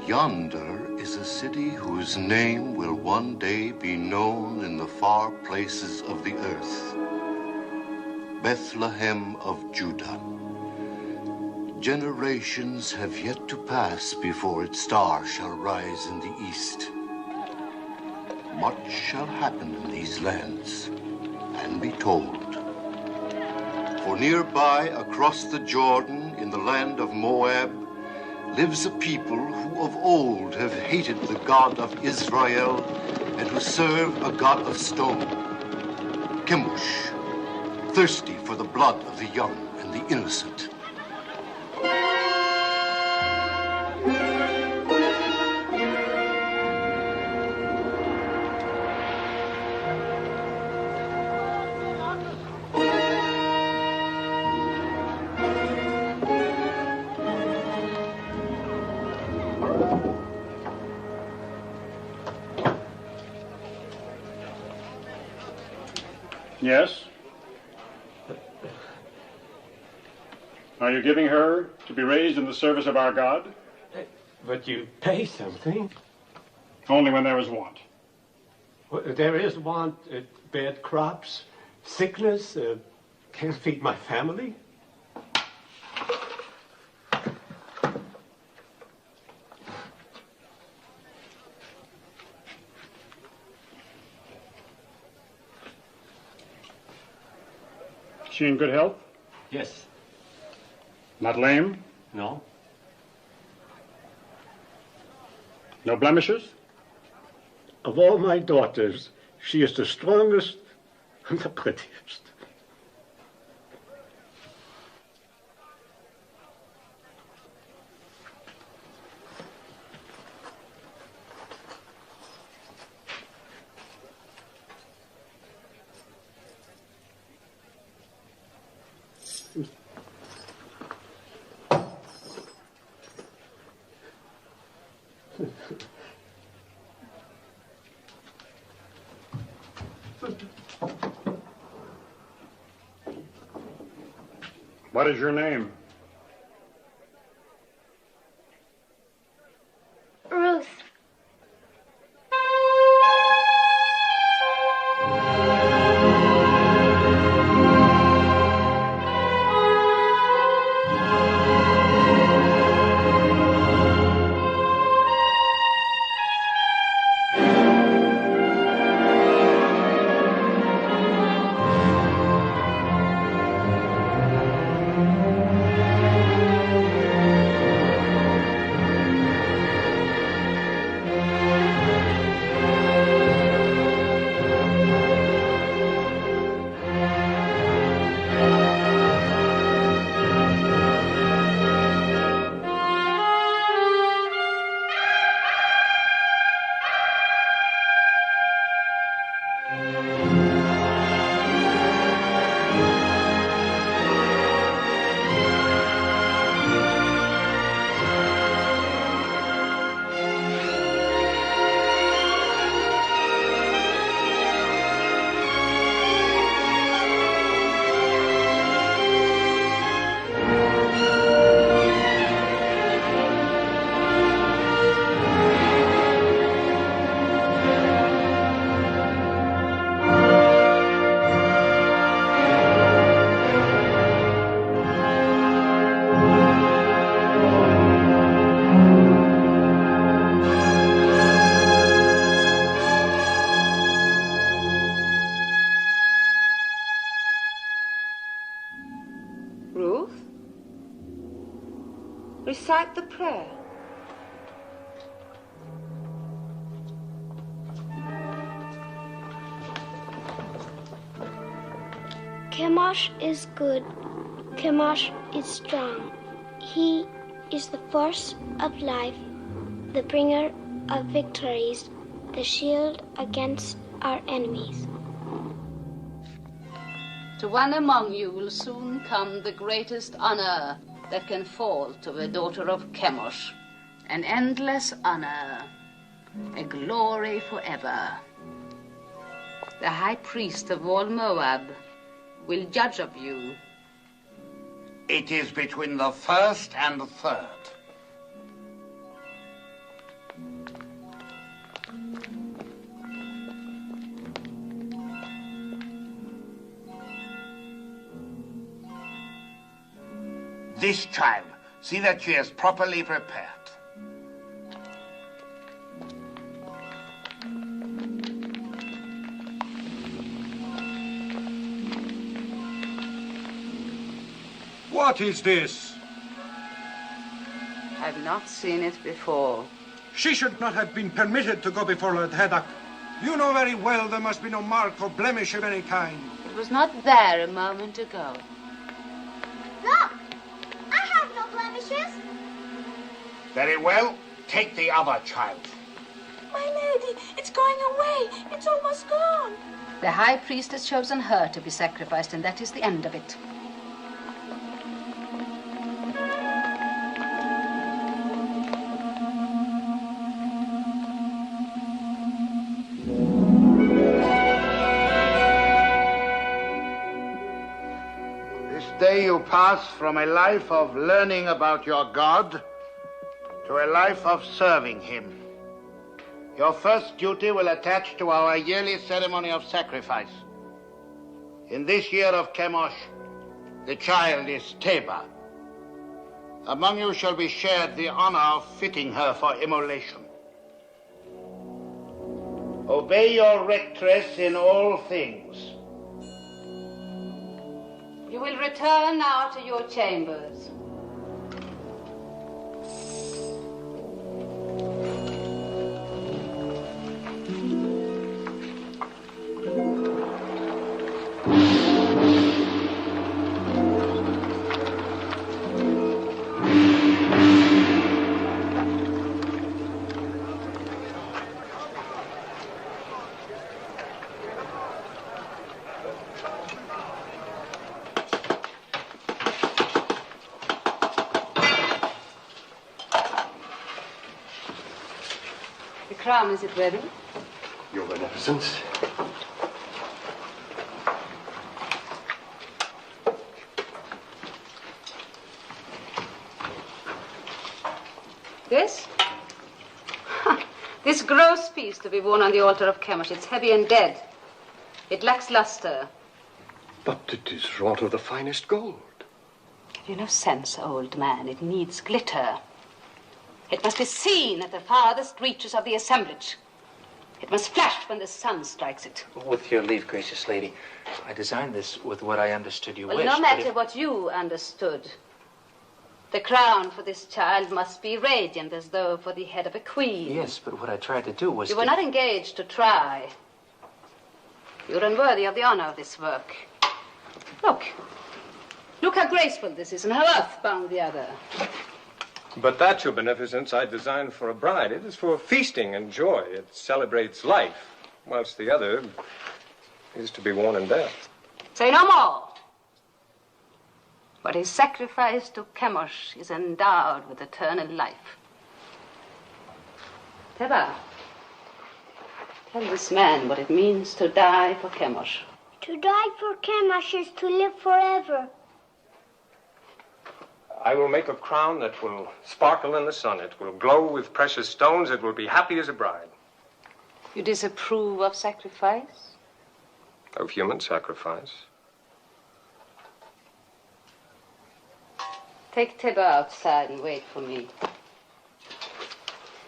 Yonder is a city whose name will one day be known in the far places of the earth. Bethlehem of Judah. Generations have yet to pass before its star shall rise in the east. Much shall happen in these lands and be told. For nearby, across the Jordan, in the land of Moab, lives a people who of old have hated the God of Israel and who serve a God of stone, Chemosh, thirsty for the blood of the young and the innocent. Yes? Are you giving her to be raised in the service of our God? But you pay something. Only when there is want. Well, there is want, bad crops, sickness, can't feed my family. She in good health? Yes. Not lame? No. No blemishes? Of all my daughters, she is the strongest and the prettiest. What is your name? Ruth. recite the prayer. Chemosh is good. Chemosh is strong. He is the force of life, the bringer of victories, the shield against our enemies. To one among you will soon come the greatest honor that can fall to a daughter of Chemosh. An endless honor, a glory forever. The high priest of all Moab will judge of you. It is between the first and the third. This child, see that she is properly prepared. What is this? I've not seen it before. She should not have been permitted to go before Lord Haddock. You know very well there must be no mark or blemish of any kind. It was not there a moment ago. Look! I have no blemishes. Very well, take the other child. My lady, it's going away. It's almost gone. The high priest has chosen her to be sacrificed, and that is the end of it. Day you pass from a life of learning about your God to a life of serving him. Your first duty will attach to our yearly ceremony of sacrifice. In this year of Chemosh, the child is Teba. Among you shall be shared the honor of fitting her for immolation. Obey your rectress in all things. You will return now to your chambers. Crown, is it ready? Your Beneficence. This? This gross piece to be worn on the altar of Chemosh. It's heavy and dead. It lacks luster. But it is wrought of the finest gold. Have you no sense, old man? It needs glitter. It must be seen at the farthest reaches of the assemblage. It must flash when the sun strikes it. With your leave, gracious lady, I designed this with what I understood you wished. No matter what you understood. The crown for this child must be radiant as though for the head of a queen. Yes, but what I tried to do was You were not engaged to try. You're unworthy of the honor of this work. Look. Look how graceful this is and how earthbound the other. But that, your beneficence, I designed for a bride. It is for feasting and joy. It celebrates life, whilst the other is to be worn in death. Say no more. What is sacrificed to Chemosh is endowed with eternal life. Teba, tell this man what it means to die for Chemosh. To die for Chemosh is to live forever. I will make a crown that will sparkle in the sun. It will glow with precious stones. It will be happy as a bride. You disapprove of sacrifice? Of human sacrifice. Take Teba outside and wait for me.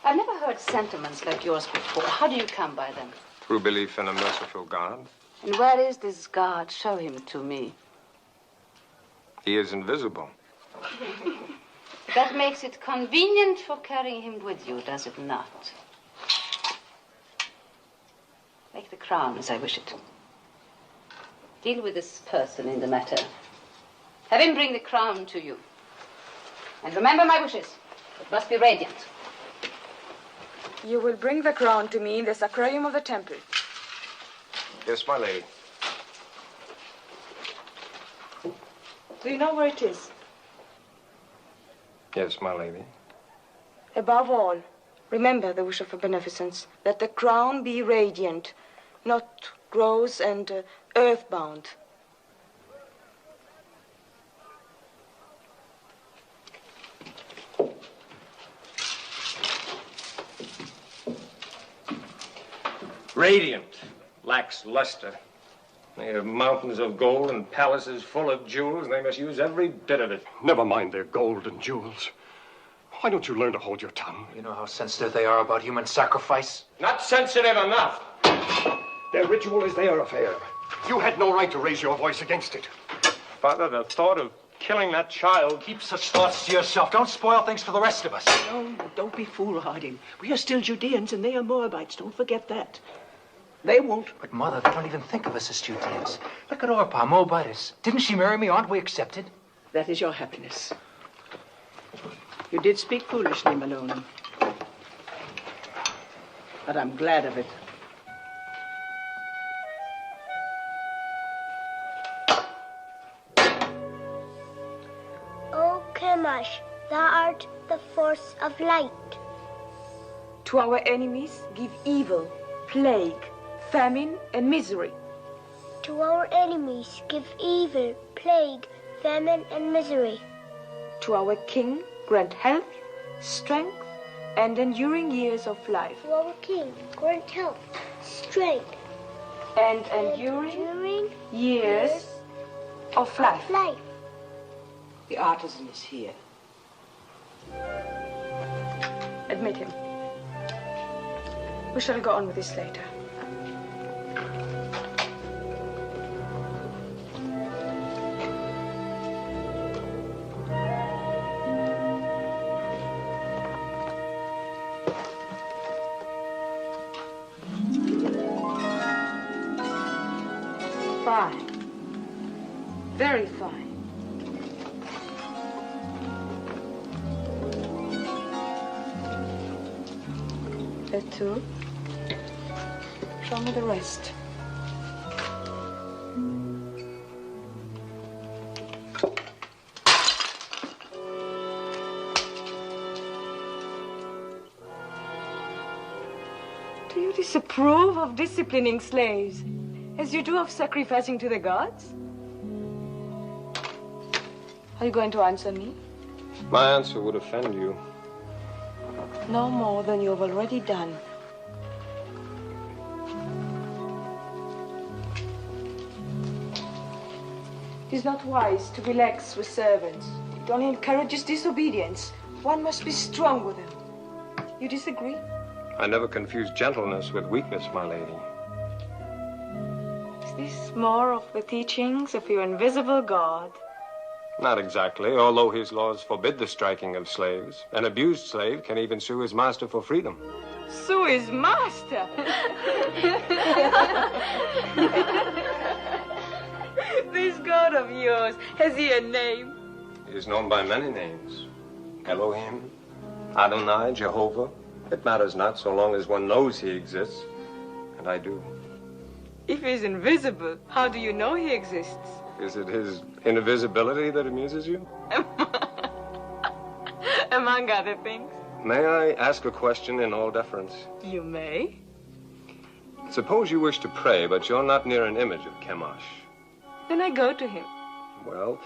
I've never heard sentiments like yours before. How do you come by them? Through belief in a merciful God. And where is this God? Show him to me. He is invisible. That makes it convenient for carrying him with you, does it not? Make the crown as I wish it. Deal with this person in the matter. Have him bring the crown to you. And remember my wishes. It must be radiant. You will bring the crown to me in the sacrarium of the temple. Yes, my lady. Do you know where it is? Yes, my lady. Above all, remember the wish of her beneficence, that the crown be radiant, not gross and earthbound. Radiant, lacks luster. They have mountains of gold and palaces full of jewels, and they must use every bit of it. Never mind their gold and jewels. Why don't you learn to hold your tongue? You know how sensitive they are about human sacrifice? Not sensitive enough. Their ritual is their affair. You had no right to raise your voice against it. Father, the thought of killing that child... Keep such thoughts to yourself. Don't spoil things for the rest of us. No, don't be foolhardy. We are still Judeans and they are Moabites. Don't forget that. They won't. But, Mother, they don't even think of us as Judeans. Look at Orpah, Moabitess. Didn't she marry me? Aren't we accepted? That is your happiness. You did speak foolishly, Maloney. But I'm glad of it. O Chemosh, thou art the force of light. To our enemies, give evil, plague, famine, and misery. To our enemies, give evil, plague, famine, and misery. To our king, grant health, strength, and enduring years of life. To our king, grant health, strength, and enduring years of life. The artisan is here. Admit him. We shall go on with this later. Fine. Very fine. That too. Show me the rest. Do you disapprove of disciplining slaves, as you do of sacrificing to the gods? Are you going to answer me? My answer would offend you. No more than you have already done. It is not wise to be lax with servants. It only encourages disobedience. One must be strong with them. You disagree? I never confuse gentleness with weakness, my lady. Is this more of the teachings of your invisible God? Not exactly, although his laws forbid the striking of slaves. An abused slave can even sue his master for freedom. Sue his master? This God of yours, has he a name? He is known by many names. Elohim, Adonai, Jehovah. It matters not so long as one knows he exists. And I do. If he's invisible, how do you know he exists? Is it his invisibility that amuses you? Among other things. May I ask a question in all deference? You may. Suppose you wish to pray, but you're not near an image of Chemosh. Then I go to him. Well,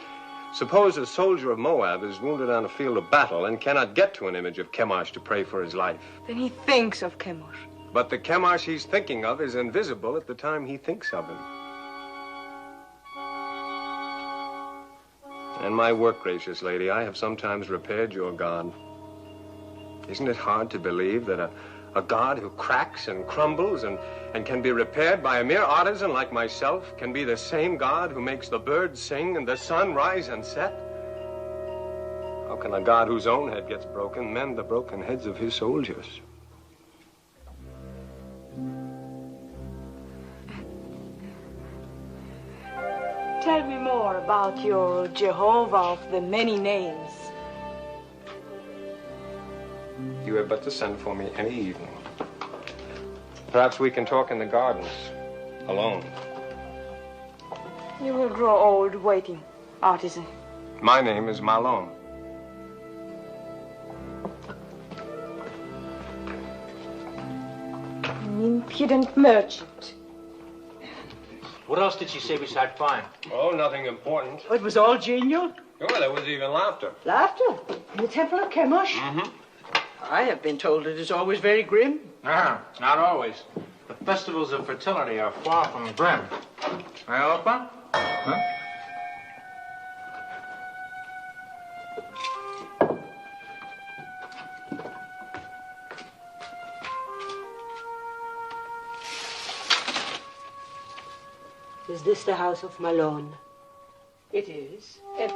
suppose a soldier of Moab is wounded on a field of battle and cannot get to an image of Chemosh to pray for his life. Then he thinks of Chemosh. But the Chemosh he's thinking of is invisible at the time he thinks of him. In my work, gracious lady, I have sometimes repaired your God. Isn't it hard to believe that a God who cracks and crumbles and can be repaired by a mere artisan like myself can be the same God who makes the birds sing and the sun rise and set? How can a God whose own head gets broken mend the broken heads of his soldiers? Tell me more about your Jehovah of the many names. You have but to send for me any evening. Perhaps we can talk in the gardens, alone. You will grow old waiting, artisan. My name is Malone. An impudent merchant. What else did she say besides fine? Oh, nothing important. It was all genial. Oh, there was even laughter. Laughter? In the Temple of Chemosh? Mm-hmm. I have been told it is always very grim. No, not always. The festivals of fertility are far from grim. May I open? Huh? Is this the house of Malone? It is. Enter.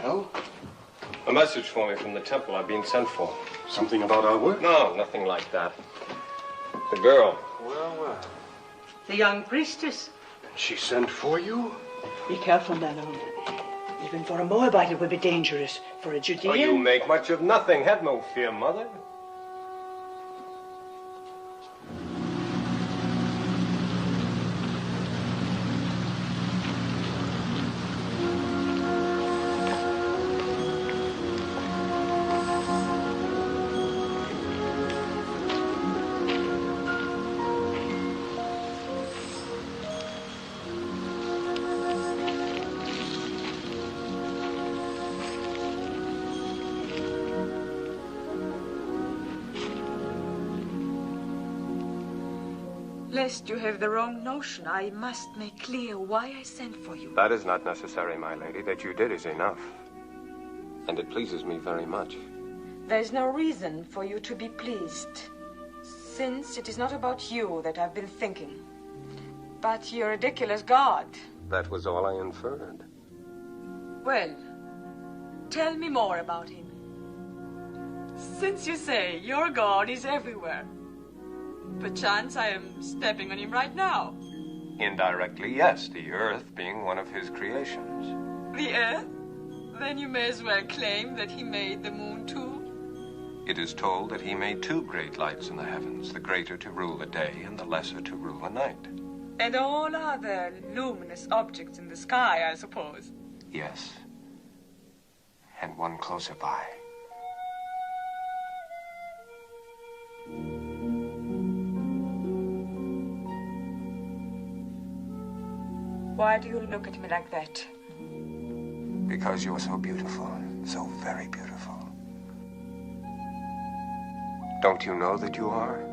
Well? A message for me from the temple. I've been sent for. Something about our work? No, nothing like that. The girl. Well, well. The young priestess. She sent for you? Be careful, Malone. Even for a Moabite it would be dangerous. For a Judean... Oh, you make much of nothing. Have no fear, mother. Lest you have the wrong notion, I must make clear why I sent for you. That is not necessary, my lady. That you did is enough. And it pleases me very much. There's no reason for you to be pleased, since it is not about you that I've been thinking, but your ridiculous God. That was all I inferred. Well, tell me more about him. Since you say your God is everywhere, perchance I am stepping on him right now. Indirectly, yes, the earth being one of his creations. The earth? Then you may as well claim that he made the moon too. It is told that he made two great lights in the heavens, the greater to rule the day and the lesser to rule the night. And all other luminous objects in the sky, I suppose. Yes. And one closer by. Why do you look at me like that? Because you're so beautiful, so very beautiful. Don't you know that you are?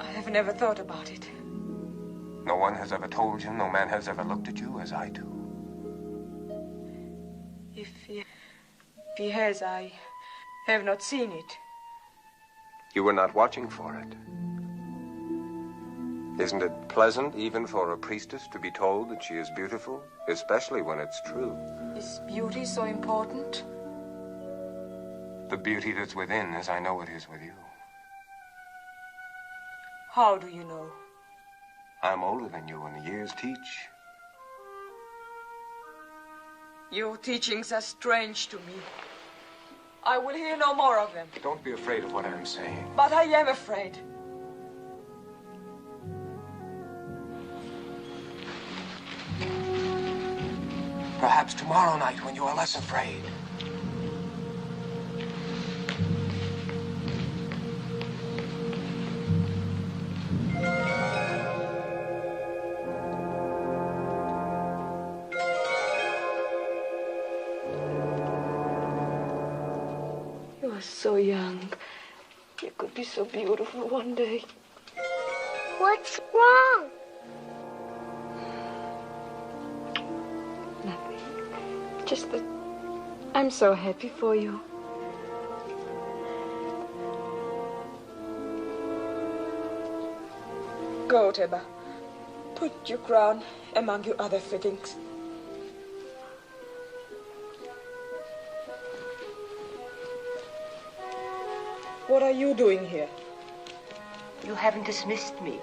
I have never thought about it. No one has ever told you, no man has ever looked at you as I do. If he has, I have not seen it. You were not watching for it. Isn't it pleasant, even for a priestess, to be told that she is beautiful, especially when it's true? Is beauty so important? The beauty that's within, as I know it is with you. How do you know? I'm older than you, and the years teach. Your teachings are strange to me. I will hear no more of them. Don't be afraid of what I'm saying. But I am afraid. Perhaps tomorrow night when you are less afraid. You are so young. You could be so beautiful one day. What's wrong? Just that I'm so happy for you. Go, Teba. Put your crown among your other fittings. What are you doing here? You haven't dismissed me.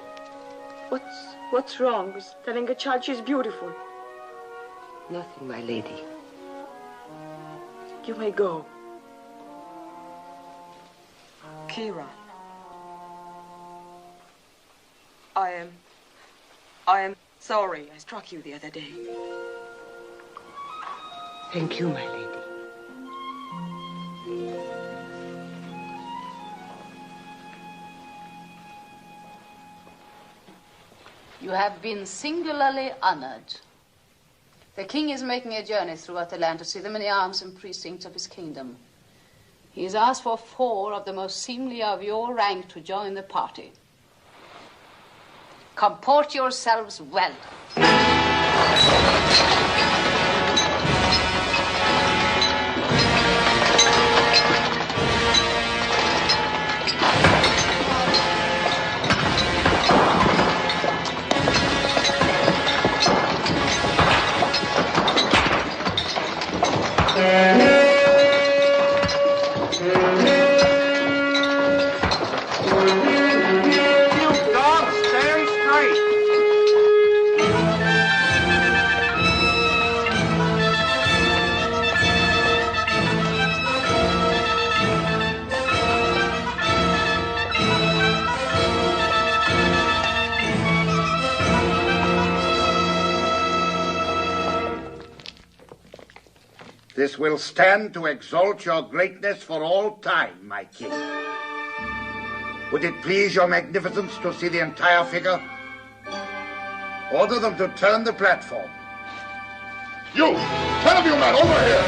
What's wrong with telling a child she's beautiful? Nothing, my lady. You may go. Kira. I am sorry I struck you the other day. Thank you, my lady. You have been singularly honored. The king is making a journey throughout the land to see the many arms and precincts of his kingdom. He has asked for 4 of the most seemly of your rank to join the party. Comport yourselves well. This will stand to exalt your greatness for all time, my king. Would it please your magnificence to see the entire figure? Order them to turn the platform. You! 10 of you men, over here!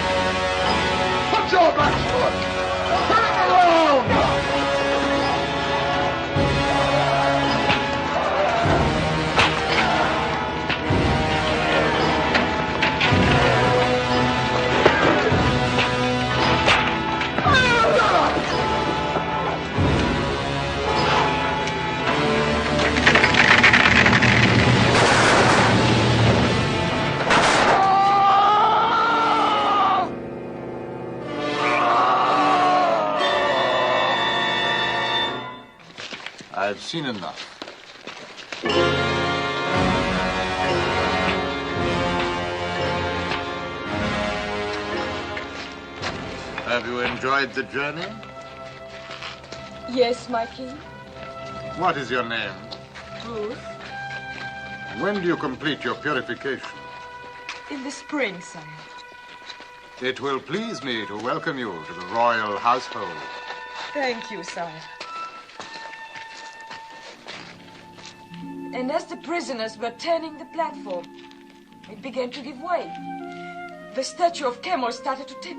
Put your backs to it! Turn it around! I've seen enough. Have you enjoyed the journey? Yes, my king. What is your name? Ruth. When do you complete your purification? In the spring, sire. It will please me to welcome you to the royal household. Thank you, sire. And as the prisoners were turning the platform, it began to give way. The statue of Chemosh started to tip.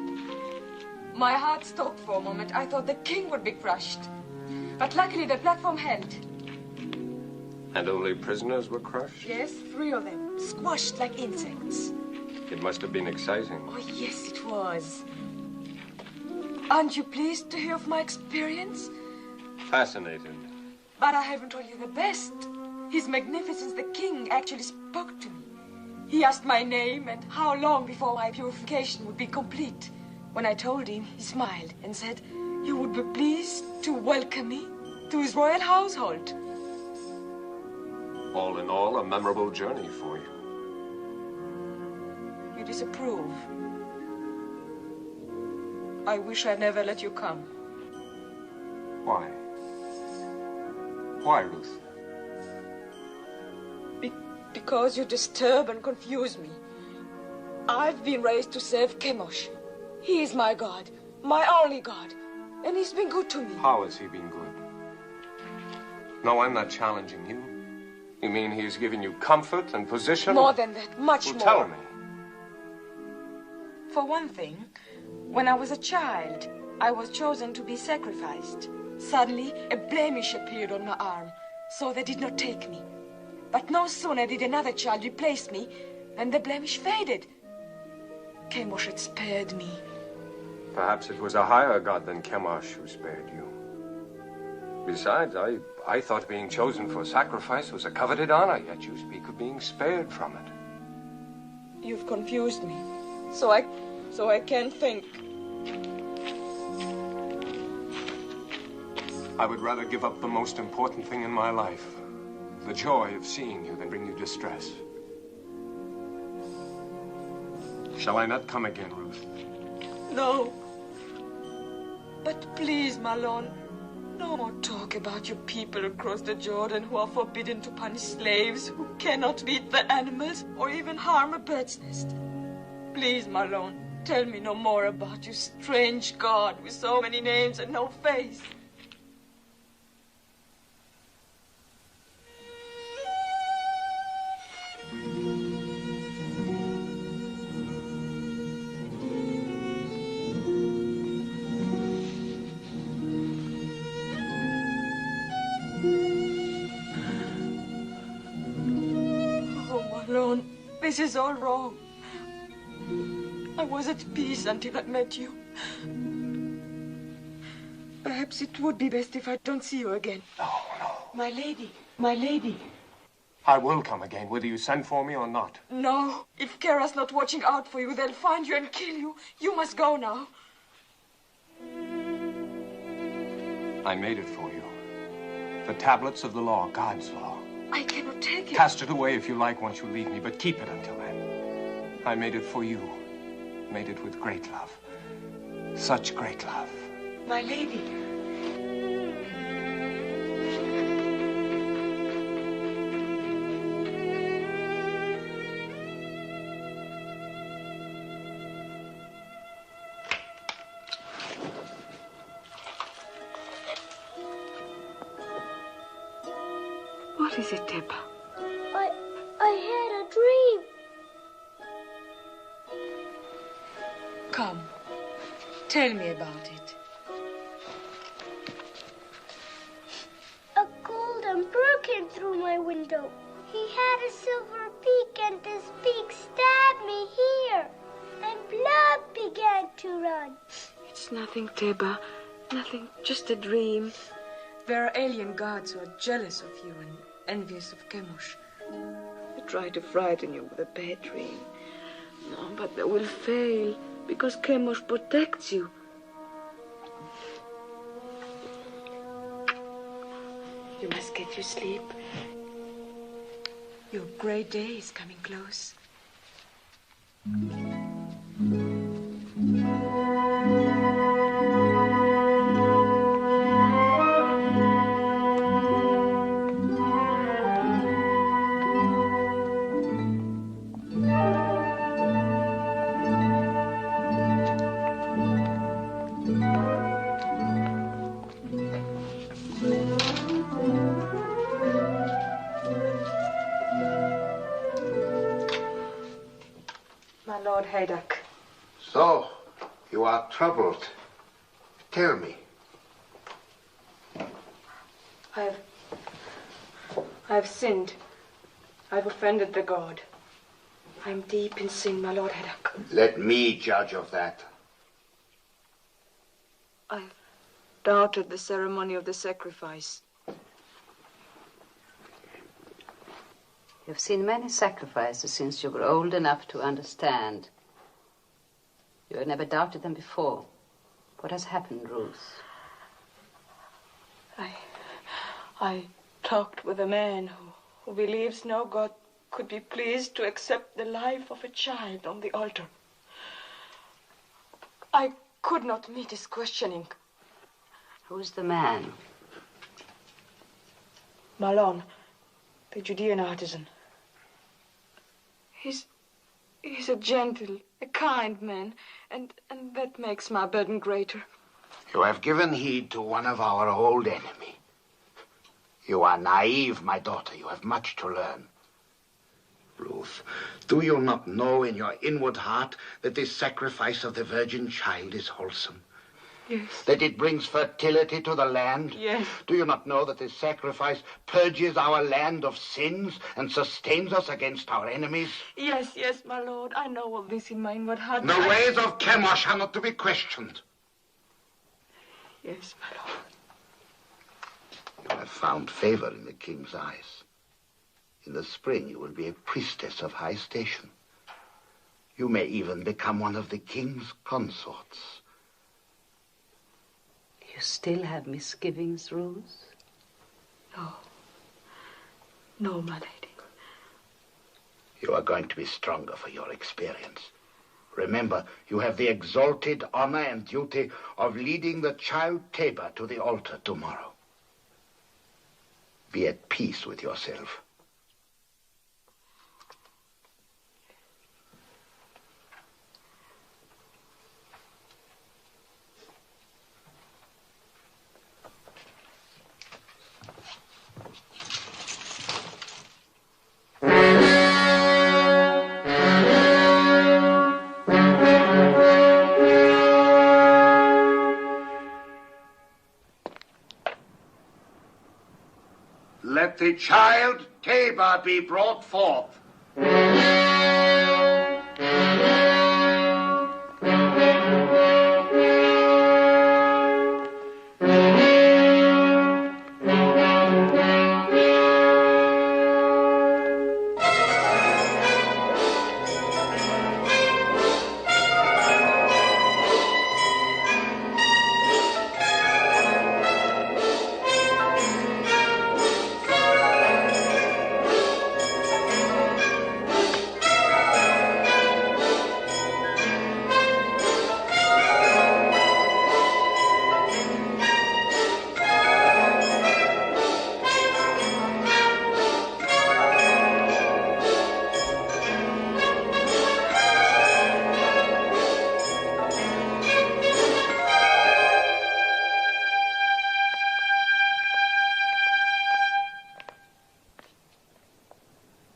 My heart stopped for a moment. I thought the king would be crushed. But luckily the platform held. And only prisoners were crushed? Yes, 3 of them, squashed like insects. It must have been exciting. Oh, yes, it was. Aren't you pleased to hear of my experience? Fascinated. But I haven't told you the best. His Magnificence the King actually spoke to me. He asked my name and how long before my purification would be complete. When I told him, he smiled and said he would be pleased to welcome me to his royal household. All in all, a memorable journey for you. You disapprove. I wish I'd never let you come. Why? Why, Ruth? Because you disturb and confuse me. I've been raised to serve Chemosh. He is my God, my only God, and he's been good to me. How has he been good? No, I'm not challenging you. You mean he's given you comfort and position? More than that, much well, more. Tell me. For one thing, when I was a child, I was chosen to be sacrificed. Suddenly, a blemish appeared on my arm, so they did not take me. But no sooner did another child replace me than the blemish faded. Chemosh had spared me. Perhaps it was a higher god than Chemosh who spared you. Besides, I thought being chosen for sacrifice was a coveted honor, yet you speak of being spared from it. You've confused me. So I can't think. I would rather give up the most important thing in my life, the joy of seeing you, than bring you distress. Shall I not come again, Ruth? No. But please, Malone, no more talk about your people across the Jordan who are forbidden to punish slaves, who cannot beat the animals or even harm a bird's nest. Please, Malone, tell me no more about your strange God with so many names and no face. This is all wrong. I was at peace until I met you. Perhaps it would be best if I don't see you again. No. My lady. I will come again, whether you send for me or not. No. If Kara's not watching out for you, they'll find you and kill you. You must go now. I made it for you. The tablets of the law, God's law. I cannot take it. Cast it away if you like once you leave me, but keep it until then. I made it for you. Made it with great love. Such great love. My lady. What is it, Deborah? I had a dream. Come, tell me about it. A golden bird came through my window. He had a silver beak, and this beak stabbed me here. And blood began to run. It's nothing, Teba. Nothing, just a dream. There are alien gods who are jealous of you and envious of Chemosh. They try to frighten you with a bad dream. No, but they will fail, because Chemosh protects you. You must get your sleep. Your great day is coming close. Lord Haydock. So, you are troubled. Tell me. I've sinned. I've offended the God. I'm deep in sin, my Lord Haydock. Let me judge of that. I've doubted the ceremony of the sacrifice. You've seen many sacrifices since you were old enough to understand. You had never doubted them before. What has happened, Ruth? I talked with a man who believes no God could be pleased to accept the life of a child on the altar. I could not meet his questioning. Who's the man? Malone, the Judean artisan. He's a gentle, a kind man, and that makes my burden greater. You have given heed to one of our old enemy. You are naive, my daughter. You have much to learn. Ruth, do you not know in your inward heart that this sacrifice of the virgin child is wholesome? Yes. That it brings fertility to the land? Yes. Do you not know that this sacrifice purges our land of sins and sustains us against our enemies? Yes, yes, my lord. I know all this in my inward heart. The ways of Chemosh are not to be questioned. Yes, my lord. You have found favor in the king's eyes. In the spring, you will be a priestess of high station. You may even become one of the king's consorts. You still have misgivings, Ruth? No. No, my lady. You are going to be stronger for your experience. Remember, you have the exalted honor and duty of leading the child Tabor to the altar tomorrow. Be at peace with yourself. Let the child Tabor be brought forth.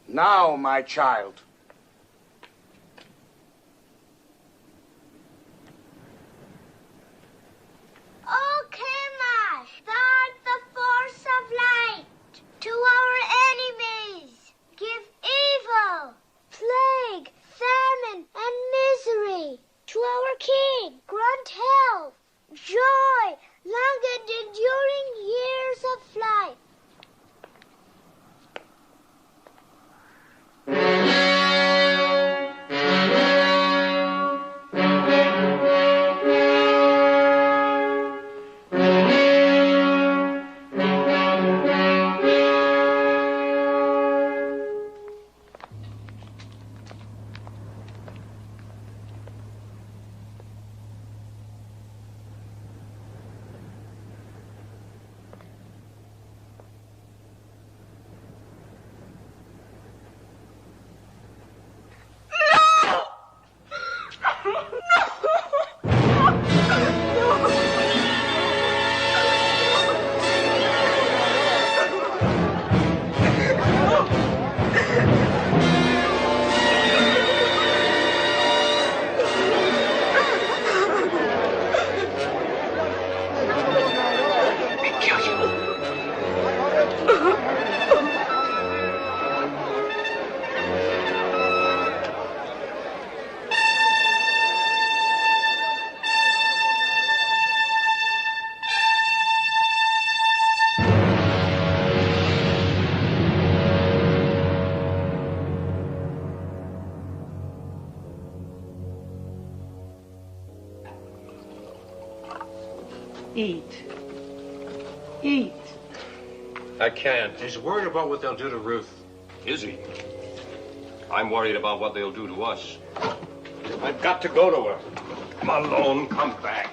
Now, my child. Oh, Chemosh, thou art the force of light. To our enemies, give evil, plague, famine, and misery. To our king, grant health, joy, long and enduring years of life. Eat. Eat. I can't. He's worried about what they'll do to Ruth. Is he? I'm worried about what they'll do to us. I've got to go to her. Come alone, come back.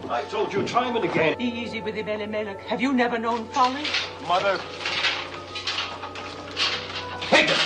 I told you time and again. Be easy with him, Elimelech. Have you never known folly? Mother. Take it!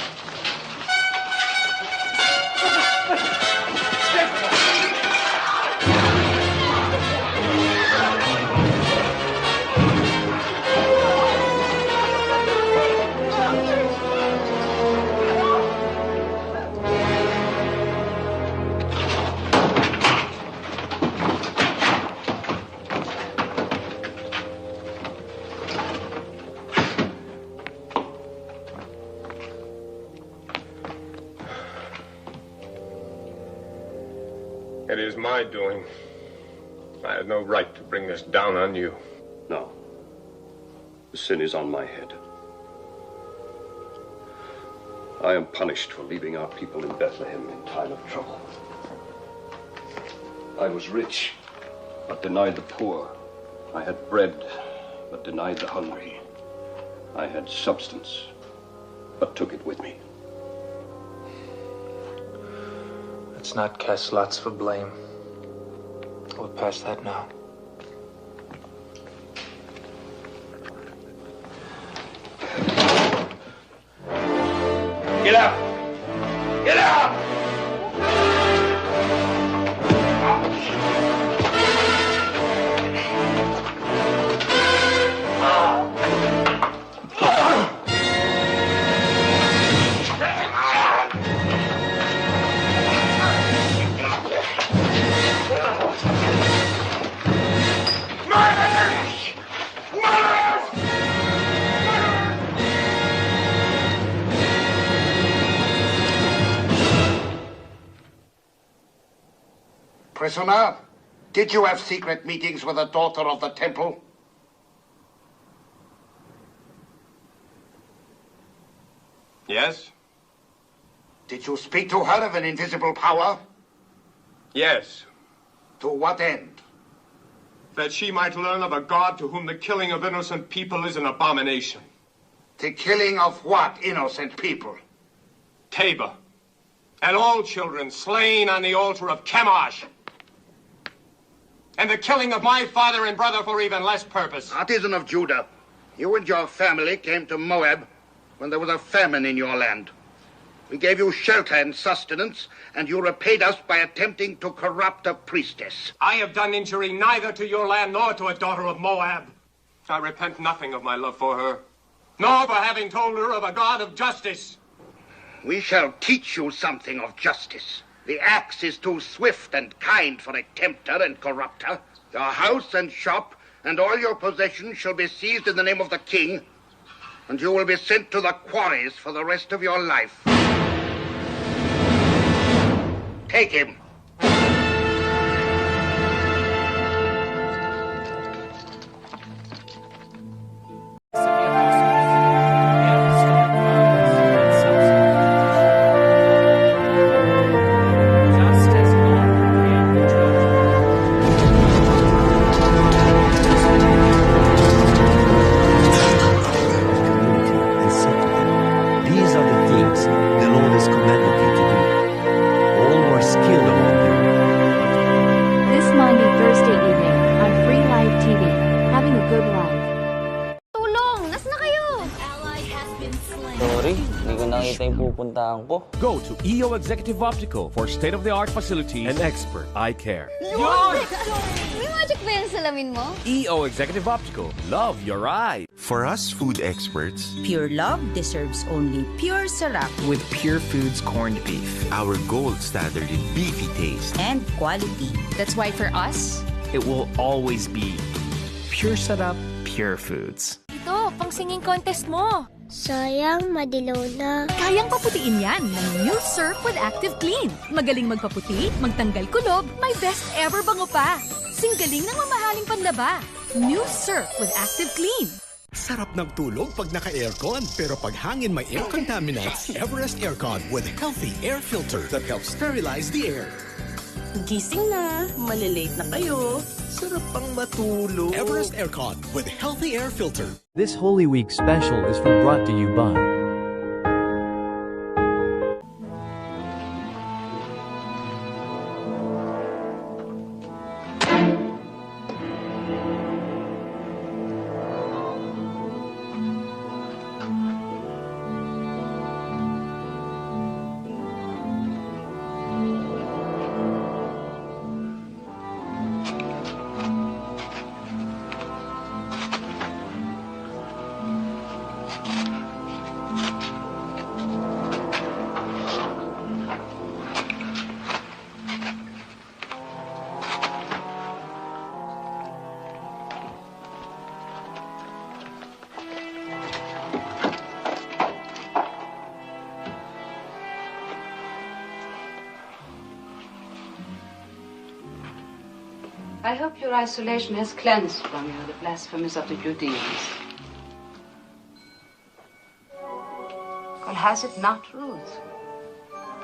my doing. I had no right to bring this down on you. No. The sin is on my head. I am punished for leaving our people in Bethlehem in time of trouble. I was rich, but denied the poor. I had bread, but denied the hungry. I had substance, but took it with me. Let's not cast lots for blame. We're past that now. Get out! Get out! Prisoner, did you have secret meetings with the daughter of the temple? Yes? Did you speak to her of an invisible power? Yes. To what end? That she might learn of a God to whom the killing of innocent people is an abomination. The killing of what innocent people? Tabor. And all children slain on the altar of Chemosh. And the killing of my father and brother for even less purpose. Artisan of Judah, you and your family came to Moab when there was a famine in your land. We gave you shelter and sustenance, and you repaid us by attempting to corrupt a priestess. I have done injury neither to your land nor to a daughter of Moab. I repent nothing of my love for her, nor for having told her of a God of justice. We shall teach you something of justice. The axe is too swift and kind for a tempter and corrupter. Your house and shop and all your possessions shall be seized in the name of the king, and you will be sent to the quarries for the rest of your life. Take him. Go to EO Executive Optical for state-of-the-art facilities and expert eye care. Yun! May magic ba yung salamin mo? EO Executive Optical. Love your eye. For us food experts, pure love deserves only pure sarap with Pure Foods corned beef. Our gold standard in beefy taste and quality. That's why for us, it will always be Pure Sarap, Pure Foods. Ito, pang singing contest mo. Sayang, madilaw na. Kayang paputiin yan ng New Surf with Active Clean. Magaling magpaputi, magtanggal kulob, may best ever bango pa. Singgaling ng mamahaling panlaba. New Surf with Active Clean. Sarap ng tulog pag naka-aircon, pero pag hangin may air contaminants, Everest Aircon with healthy air filter that helps sterilize the air. Gising na, malilate na kayo. Sarap pang matulog. Everest Aircon with healthy air filter. This Holy Week special is brought to you by I hope your isolation has cleansed from you the blasphemies of the Judeans. Well, has it not, Ruth?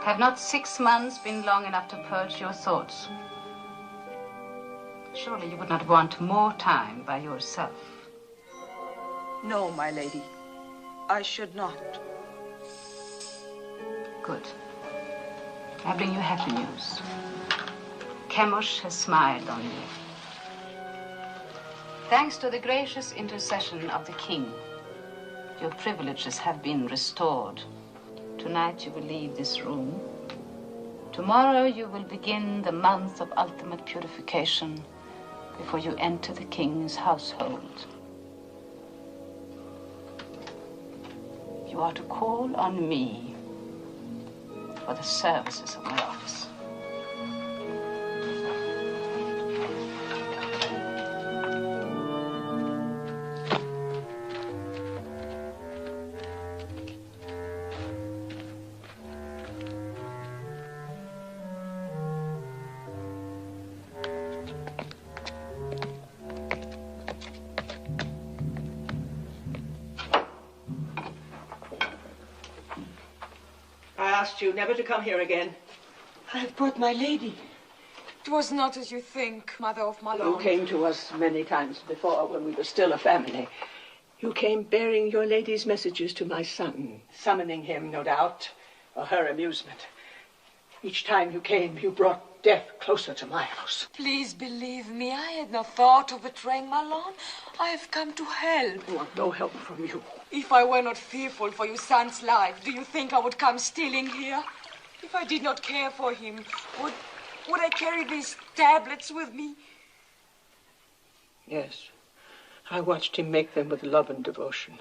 Have not 6 months been long enough to purge your thoughts? Surely you would not want more time by yourself. No, my lady. I should not. Good. I bring you happy news. Chemosh has smiled on you. Thanks to the gracious intercession of the king, your privileges have been restored. Tonight you will leave this room. Tomorrow you will begin the month of ultimate purification before you enter the king's household. You are to call on me for the services of my office. I asked you never to come here again. I have brought my lady. It was not as you think, Mother of Malone. You came to us many times before when we were still a family. You came bearing your lady's messages to my son, summoning him, no doubt, for her amusement. Each time you came, you brought death closer to my house. Please believe me, I had no thought of betraying Malone. I have come to help. I want no help from you. If I were not fearful for your son's life, do you think I would come stealing here? If I did not care for him, would I carry these tablets with me? Yes. I watched him make them with love and devotion.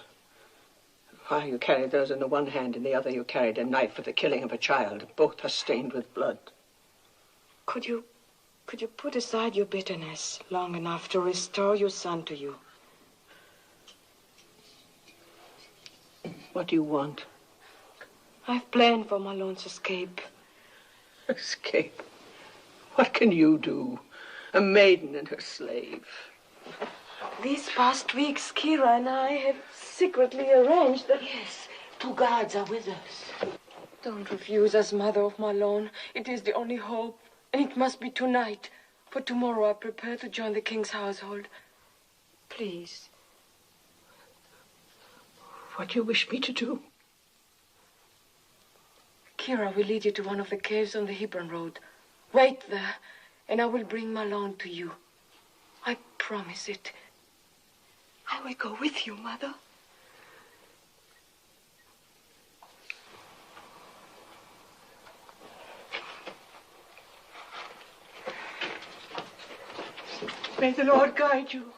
While you carried those in the one hand, in the other you carried a knife for the killing of a child. Both are stained with blood. Could you put aside your bitterness long enough to restore your son to you? What do you want? I've planned for Malone's escape. Escape? What can you do? A maiden and her slave. These past weeks, Kira and I have secretly arranged that... Yes, 2 guards are with us. Don't refuse us, Mother of Malone. It is the only hope. And it must be tonight. For tomorrow I prepare to join the king's household. Please. What do you wish me to do? Kira will lead you to one of the caves on the Hebron Road. Wait there, and I will bring Malone to you. I promise it. I will go with you, Mother. May the Lord guide you.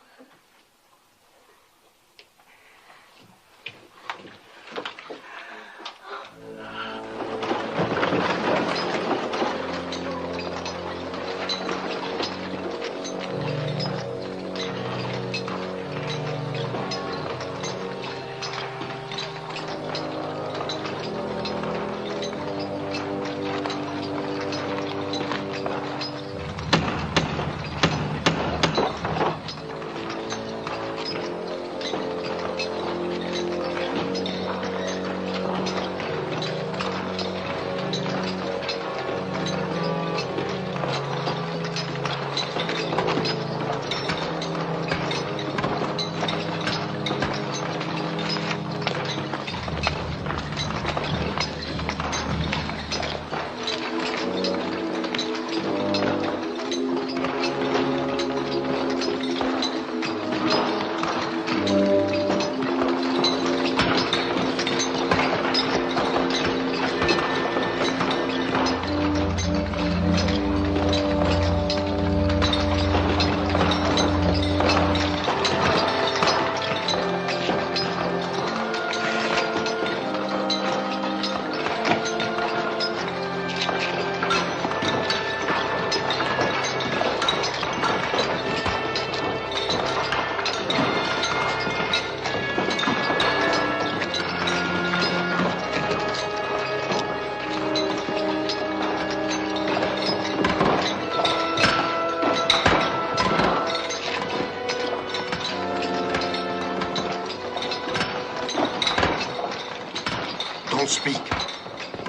speak.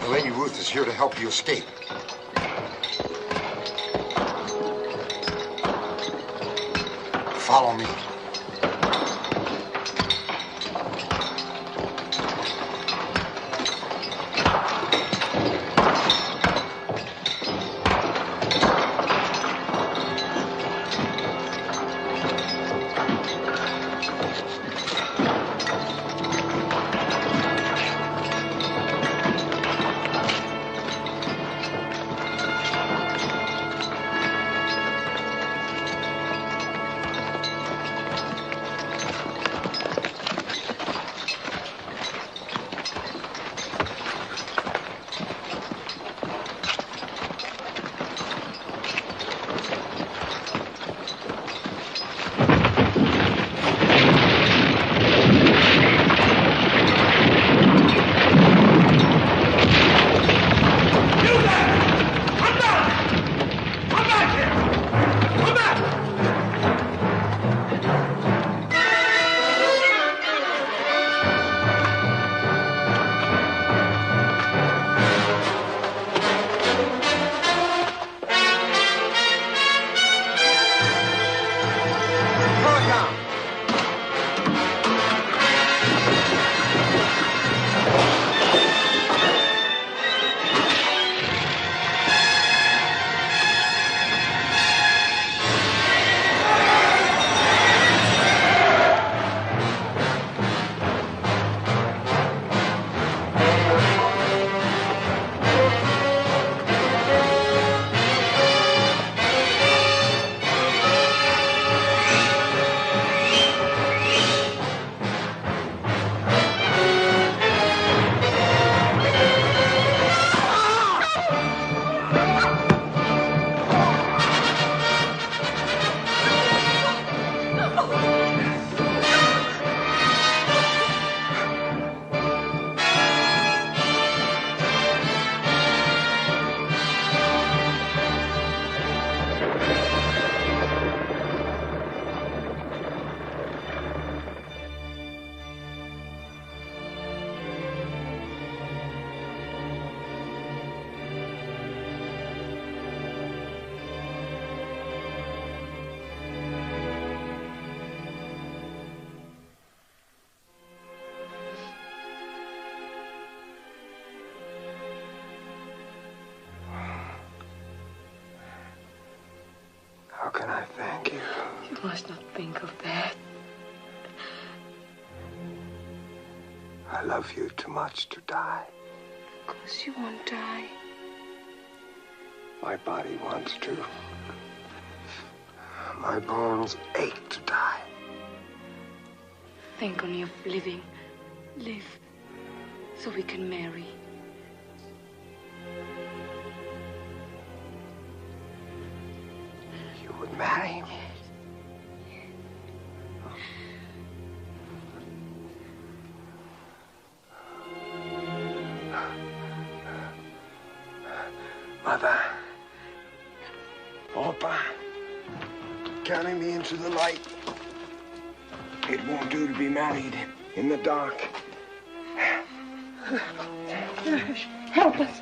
The Lady Ruth is here to help you escape. Follow me. How can I thank you? You must not think of that. I love you too much to die. Of course you won't die. My body wants to. My bones ache to die. Think only of living. Live. So we can marry. You would marry me? Mother. Papa. Carry me into the light. It won't do to be married in the dark. Help us.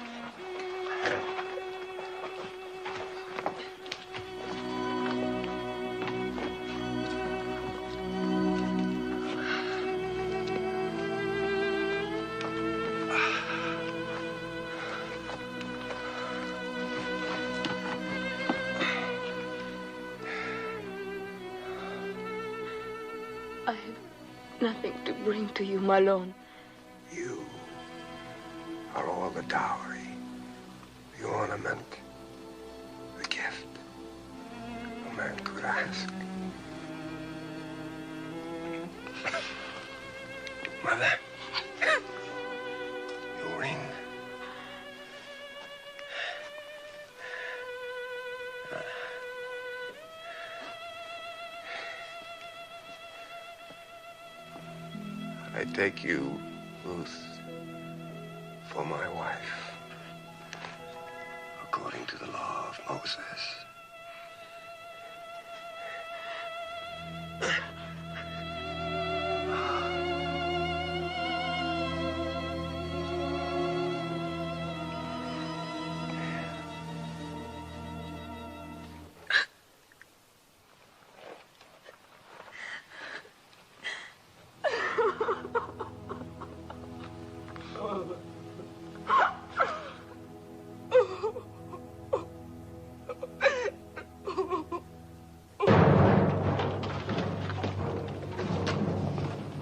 I have nothing to bring to you, Malone. You are all the dowry, the ornament, the gift a man could ask. Mother, your ring. I take you, Ruth, for my wife, according to the law of Moses.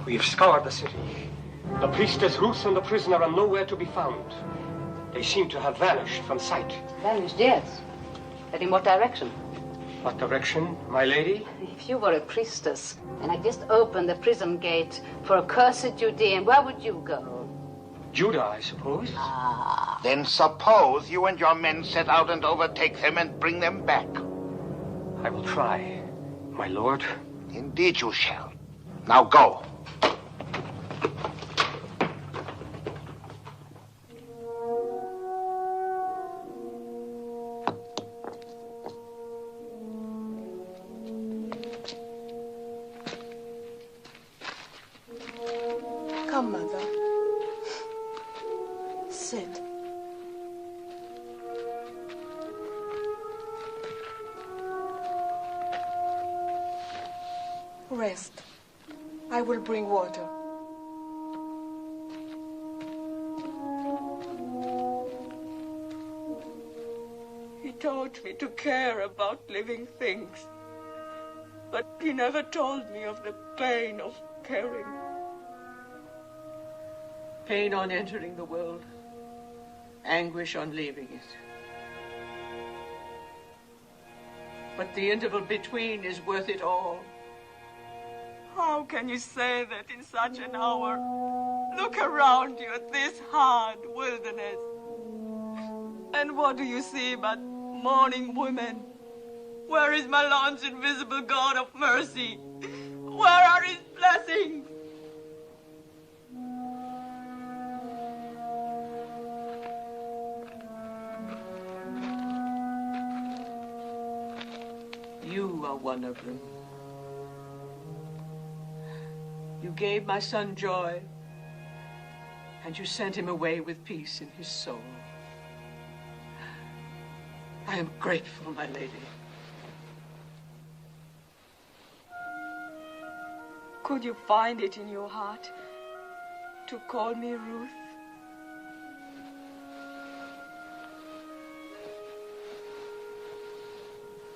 We have scoured the city. The priestess Ruth and the prisoner are nowhere to be found. They seem to have vanished from sight. Vanished, yes. But in what direction? What direction, my lady? If you were a priestess, and I just opened the prison gate for a cursed Judean, where would you go? Judah, I suppose. Then suppose you and your men set out and overtake them and bring them back. I will try, my lord. Indeed you shall. Now go. Come, Mother. Sit. Rest. I will bring water. He taught me to care about living things, but he never told me of the pain of caring. Pain on entering the world, anguish on leaving it. But the interval between is worth it all. How can you say that in such an hour? Look around you at this hard wilderness. And what do you see but mourning women? Where is my Lord's invisible God of mercy? Where are his blessings? You are one of them. You gave my son joy, and you sent him away with peace in his soul. I am grateful, my lady. Could you find it in your heart to call me Ruth?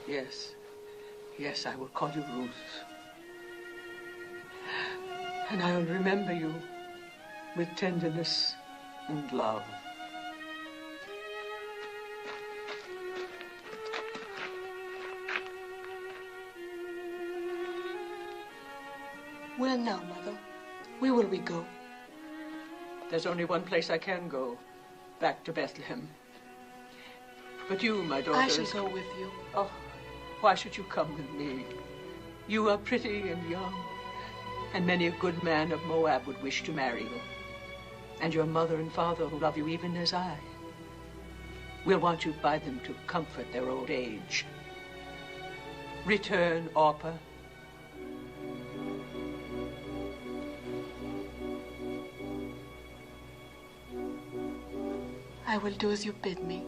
Yes. Yes, I will call you Ruth. And I will remember you with tenderness and love. Where now, Mother? Where will we go? There's only one place I can go. Back to Bethlehem. But you, my daughter... I shall go with you. Oh, why should you come with me? You are pretty and young, and many a good man of Moab would wish to marry you. And your mother and father will love you even as I. We'll want you by them to comfort their old age. Return, Orpah. I will do as you bid me.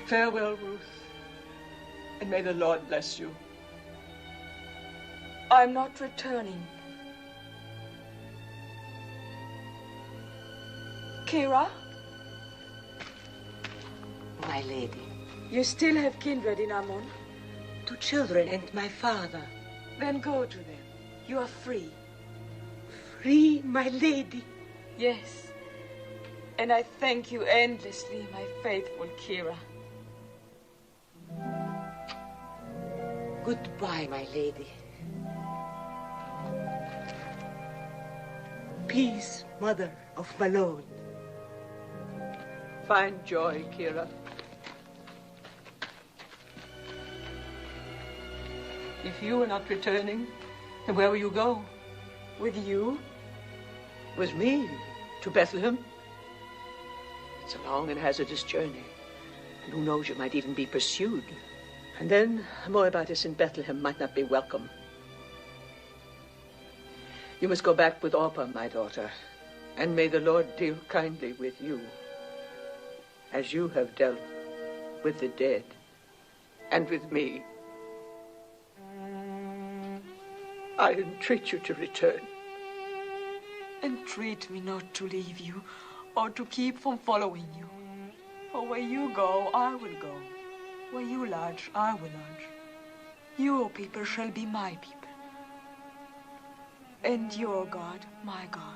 Farewell, Ruth, and may the Lord bless you. I'm not returning. Kira? My lady. You still have kindred in Ammon? 2 children and my father. Then go to them. You are free. Free, my lady? Yes. And I thank you endlessly, my faithful Kira. Goodbye, my lady. Peace, mother of Malone. Find joy, Kira. If you are not returning, then where will you go? With you? With me? To Bethlehem? It's a long and hazardous journey. And who knows, you might even be pursued. And then a Moabitess in Bethlehem might not be welcome. You must go back with Orpah, my daughter. And may the Lord deal kindly with you, as you have dealt with the dead and with me. I entreat you to return. Entreat me not to leave you or to keep from following you. For where you go, I will go. Where you lodge, I will lodge. Your people shall be my people. And your God, my God.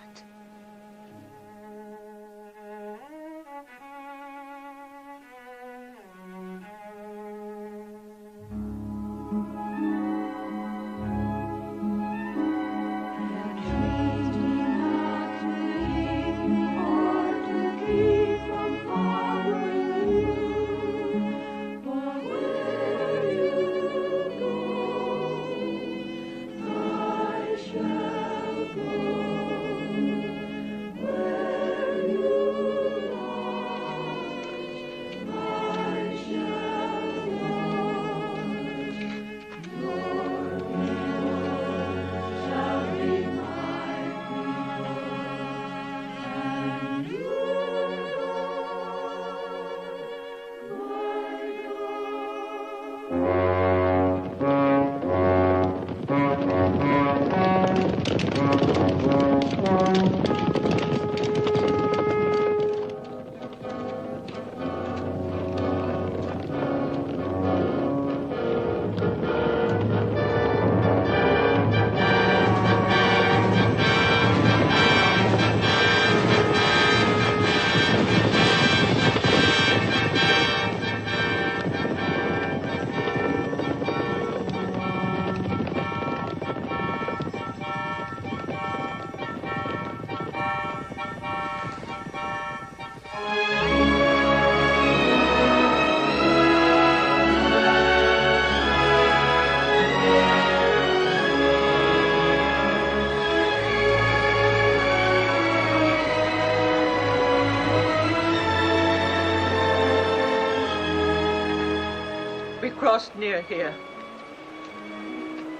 Crossed near here.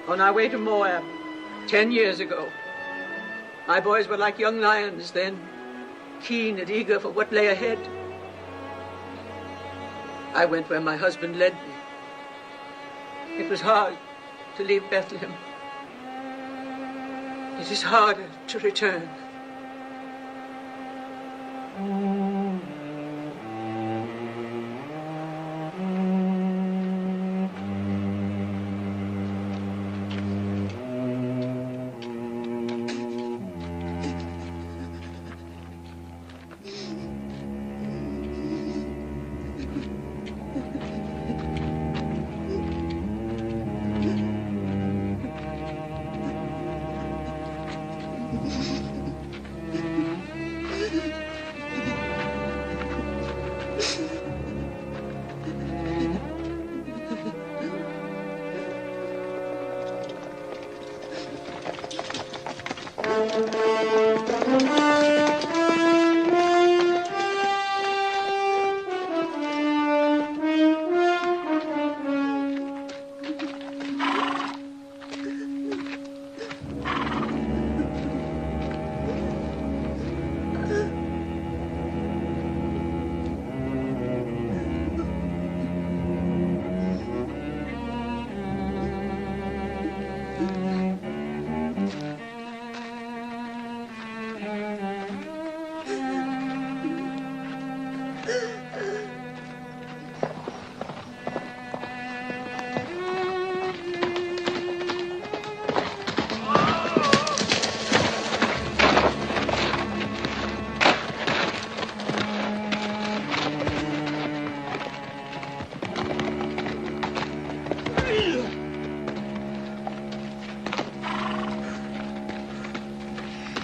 On our way to Moab, 10 years ago. My boys were like young lions then, keen and eager for what lay ahead. I went where my husband led me. It was hard to leave Bethlehem. It is harder to return.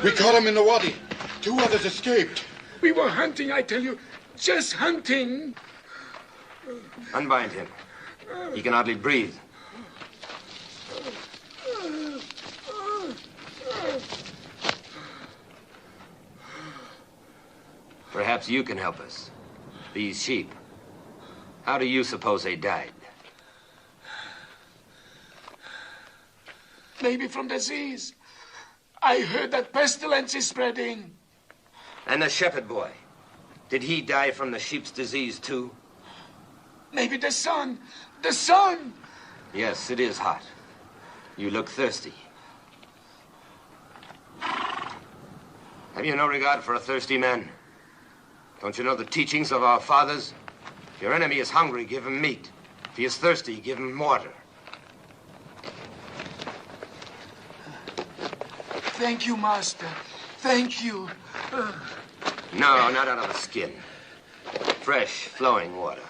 We caught him in the wadi. 2 others escaped. We were hunting, I tell you. Just hunting. Unbind him. He can hardly breathe. Perhaps you can help us. These sheep. How do you suppose they died? Maybe from disease. I heard that pestilence is spreading. And the shepherd boy. Did he die from the sheep's disease, too? Maybe the sun. The sun! Yes, it is hot. You look thirsty. Have you no regard for a thirsty man? Don't you know the teachings of our fathers? your enemy is hungry, give him meat. If he is thirsty, give him water. Thank you, Master. Thank you. No, not out of the skin. Fresh, flowing water.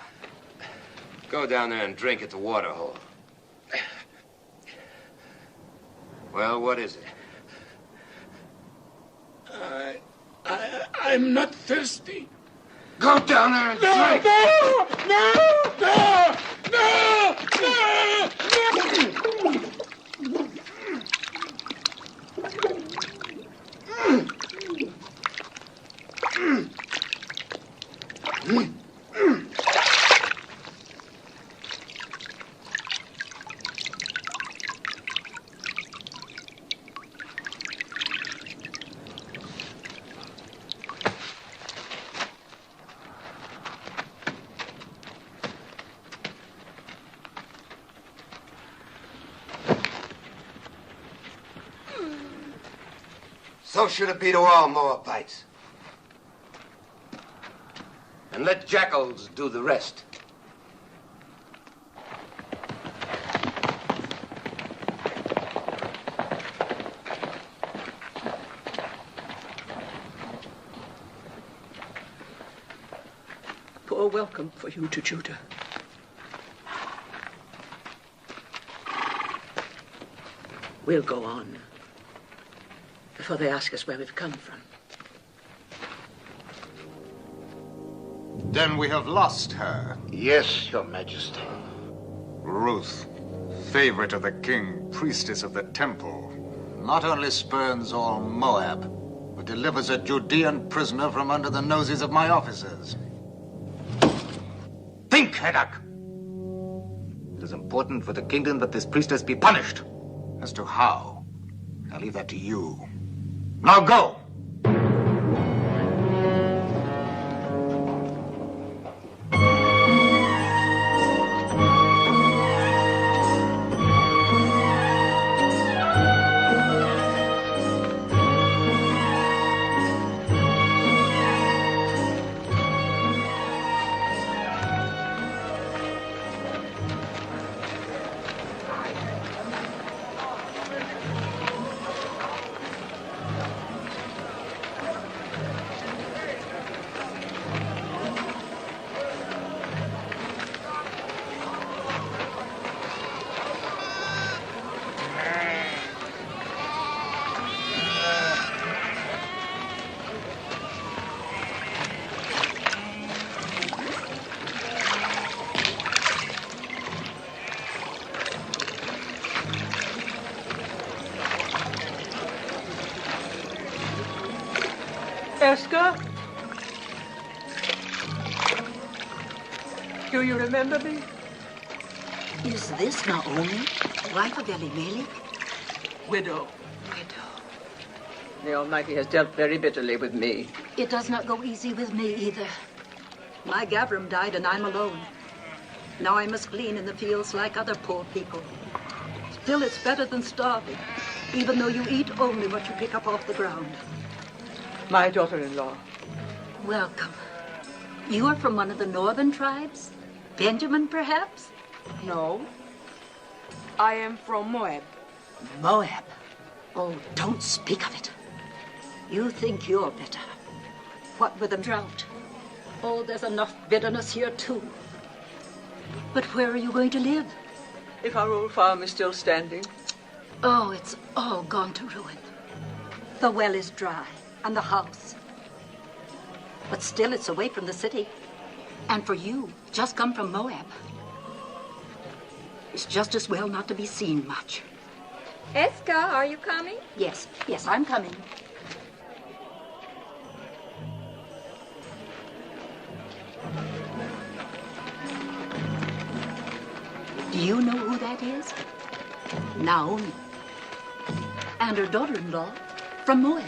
Go down there and drink at the water hole. Well, what is it? I'm not thirsty. Go down there and drink! So should it be to all Moabites. And let jackals do the rest. Poor welcome for you to Judah. We'll go on before they ask us where we've come from. Then we have lost her. Yes, Your Majesty. Ruth, favorite of the king, priestess of the temple, not only spurns all Moab, but delivers a Judean prisoner from under the noses of my officers. Think, Heddak! It is important for the kingdom that this priestess be punished. As to how, I'll leave that to you. Now go! Esther? Do you remember me? Is this Naomi, wife of Elimelech? Widow. The Almighty has dealt very bitterly with me. It does not go easy with me either. My Gavram died and I'm alone. Now I must glean in the fields like other poor people. Still, it's better than starving, even though you eat only what you pick up off the ground. My daughter-in-law. Welcome. You are from one of the northern tribes? Benjamin, perhaps? No. I am from Moab. Moab? Oh, don't speak of it. You think you're better. What with the drought? Oh, there's enough bitterness here, too. But where are you going to live? If our old farm is still standing. Oh, it's all gone to ruin. The well is dry, and the house. But still, it's away from the city. And for you, just come from Moab. It's just as well not to be seen much. Eska, are you coming? Yes, I'm coming. Do you know who that is? Naomi. And her daughter-in-law from Moab.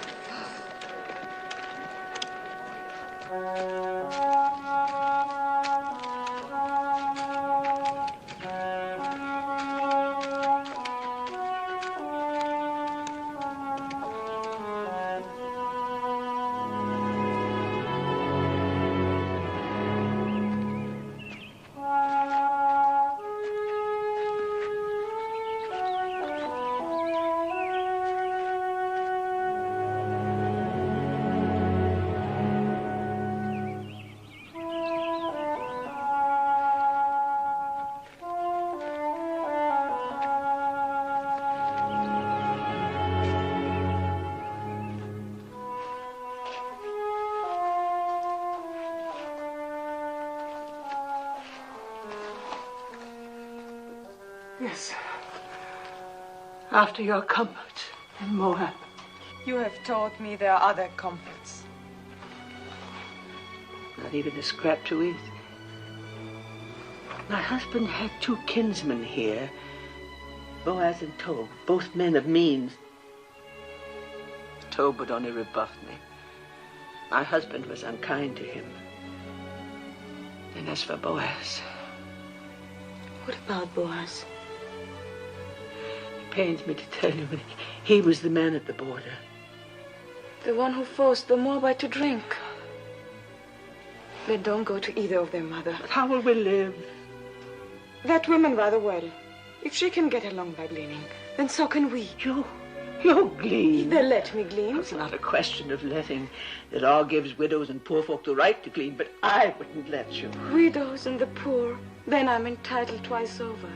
Yes. After your comfort in Moab. You have taught me there are other comforts. Not even a scrap to eat. My husband had 2 kinsmen here, Boaz and Tob, both men of means. Tob would only rebuffed me. My husband was unkind to him. And as for Boaz... What about Boaz? It pains me to tell you, but he was the man at the border. The one who forced the Moabite to drink. Then don't go to either of them, Mother. But how will we live? That woman rather well. If she can get along by gleaning, then so can we. You glean. They'll let me glean. It's not a question of letting. The law gives widows and poor folk the right to glean, but I wouldn't let you. Widows and the poor. Then I'm entitled twice over.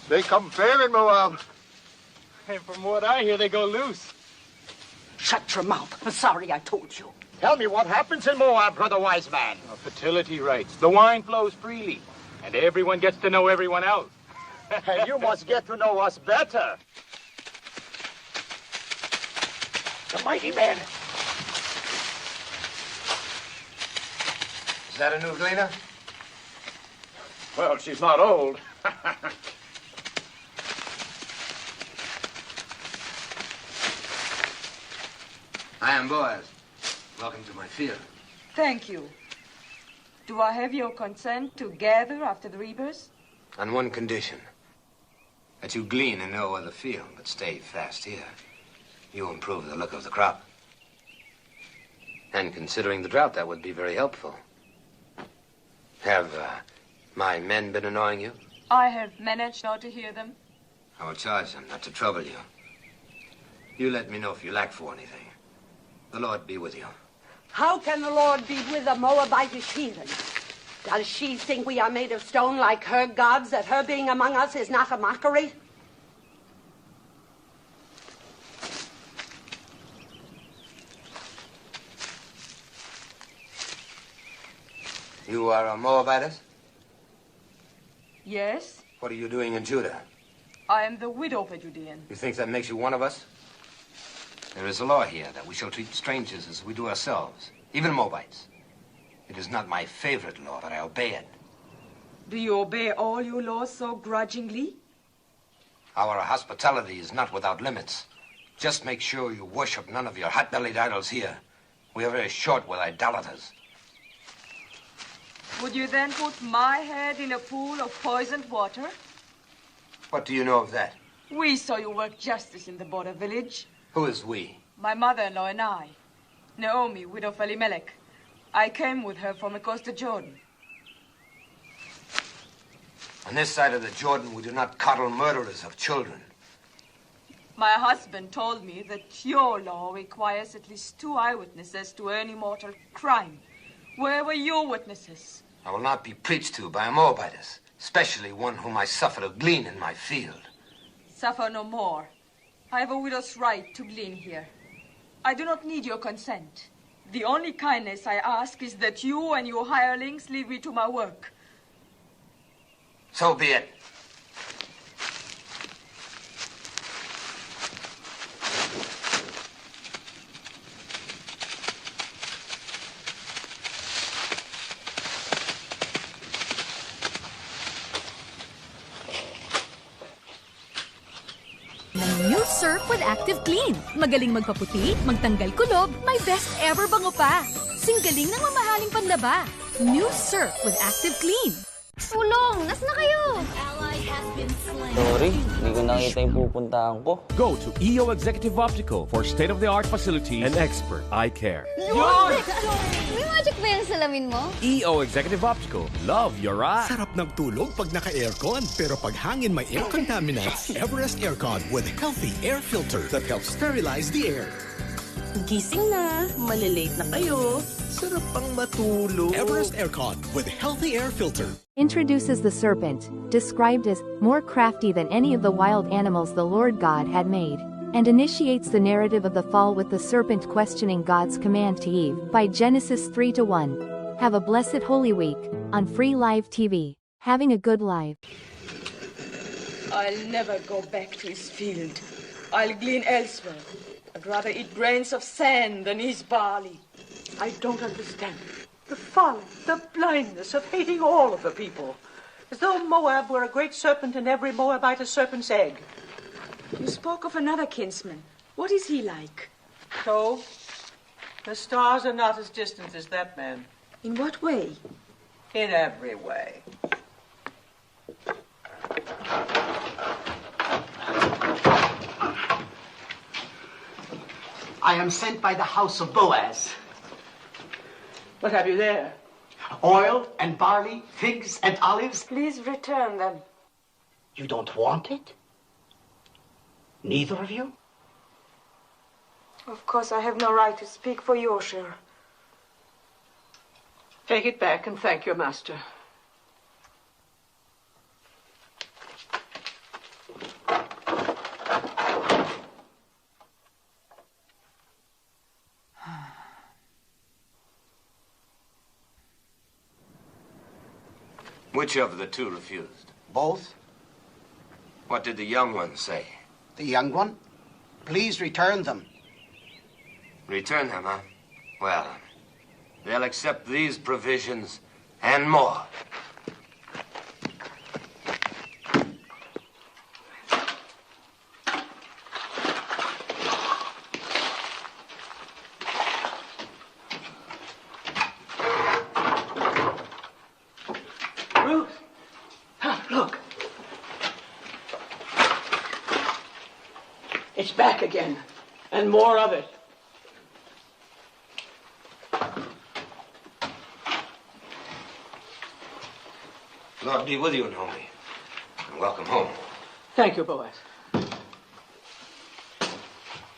They come fair in Moab. And from what I hear, they go loose. Shut your mouth. I'm sorry I told you. Tell me what happens in Moab, brother wise man. Fertility rights. The wine flows freely, and everyone gets to know everyone else. And you must get to know us better. The mighty man. Is that a new gleaner? Well, she's not old. I am Boaz. Welcome to my field. Thank you. Do I have your consent to gather after the reapers? On one condition. That you glean in no other field, but stay fast here. You improve the look of the crop. And considering the drought, that would be very helpful. Have my men been annoying you? I have managed not to hear them. I will charge them not to trouble you. You let me know if you lack for anything. The Lord be with you. How can the Lord be with a Moabitish heathen? Does she think we are made of stone like her gods, that her being among us is not a mockery? You are a Moabitess? Yes, What are you doing in Judah? I am the widow of a Judean. You think that makes you one of us? There is a law here that we shall treat strangers as we do ourselves, even Moabites. It is not my favorite law, but I obey it. Do you obey all your laws so grudgingly? Our hospitality is not without limits. Just make sure you worship none of your hot-bellied idols here. We are very short with idolaters. Would you then put my head in a pool of poisoned water? What do you know of that? We saw you work justice in the border village. Who is we? My mother-in-law and I. Naomi, widow of Elimelech. I came with her from across the Jordan. On this side of the Jordan, we do not coddle murderers of children. My husband told me that your law requires at least 2 eyewitnesses to any mortal crime. Where were your witnesses? I will not be preached to by a Moabitess, especially one whom I suffer to glean in my field. Suffer no more. I have a widow's right to glean here. I do not need your consent. The only kindness I ask is that you and your hirelings leave me to my work. So be it. New Surf with Active Clean. Magaling magpaputi, magtanggal kulob, may best ever bango pa. Singgaling ng mamahaling panlaba. New Surf with Active Clean. Tulong! Nasaan na kayo? Sorry, hindi ko nakita yung pupuntahan ko. Go to EO Executive Optical for state-of-the-art facilities and expert eye care. May magic ba yung salamin mo? EO Executive Optical. Love your eye. Sarap ng tulog pag naka-aircon. Pero pag hangin may air contaminants, Everest Aircon with healthy air filter that helps sterilize the air. Gising na. Malilate na kayo. Sarap pang matulog. Everest Aircon with healthy air filter. Introduces the serpent, described as more crafty than any of the wild animals the Lord God had made, and initiates the narrative of the fall with the serpent questioning God's command to Eve by Genesis 3:1. Have a blessed Holy Week on Free Live TV. Having a good life. I'll never go back to his field. I'll glean elsewhere. I'd rather eat grains of sand than his barley. I don't understand. The folly, the blindness of hating all of the people. As though Moab were a great serpent and every Moabite a serpent's egg. You spoke of another kinsman. What is he like? So, the stars are not as distant as that man. In what way? In every way. I am sent by the house of Boaz. What have you there? Oil and barley, figs and olives. Please return them. You don't want it? Neither of you? Of course, I have no right to speak for your share. Take it back and thank your master. Which of the two refused? Both? What did the young one say? The young one? Please return them. Return them, huh? Well, they'll accept these provisions and more. Ruth! Look! It's back again, and more of it. Lord be with you, Naomi. And welcome home. Thank you, Boaz.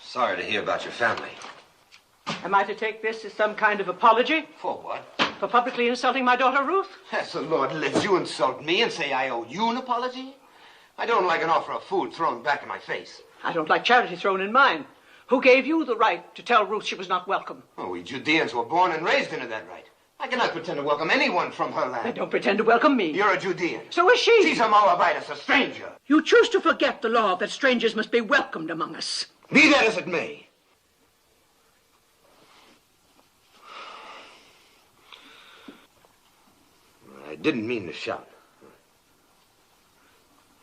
Sorry to hear about your family. Am I to take this as some kind of apology? For what? For publicly insulting my daughter, Ruth? As the Lord lives, you insult me and say I owe you an apology? I don't like an offer of food thrown back in my face. I don't like charity thrown in mine. Who gave you the right to tell Ruth she was not welcome? Oh, we Judeans were born and raised into that right. I cannot pretend to welcome anyone from her land. Then don't pretend to welcome me. You're a Judean. So is she. She's a Moabite, a stranger. You choose to forget the law that strangers must be welcomed among us. Be that as it may. I didn't mean to shout.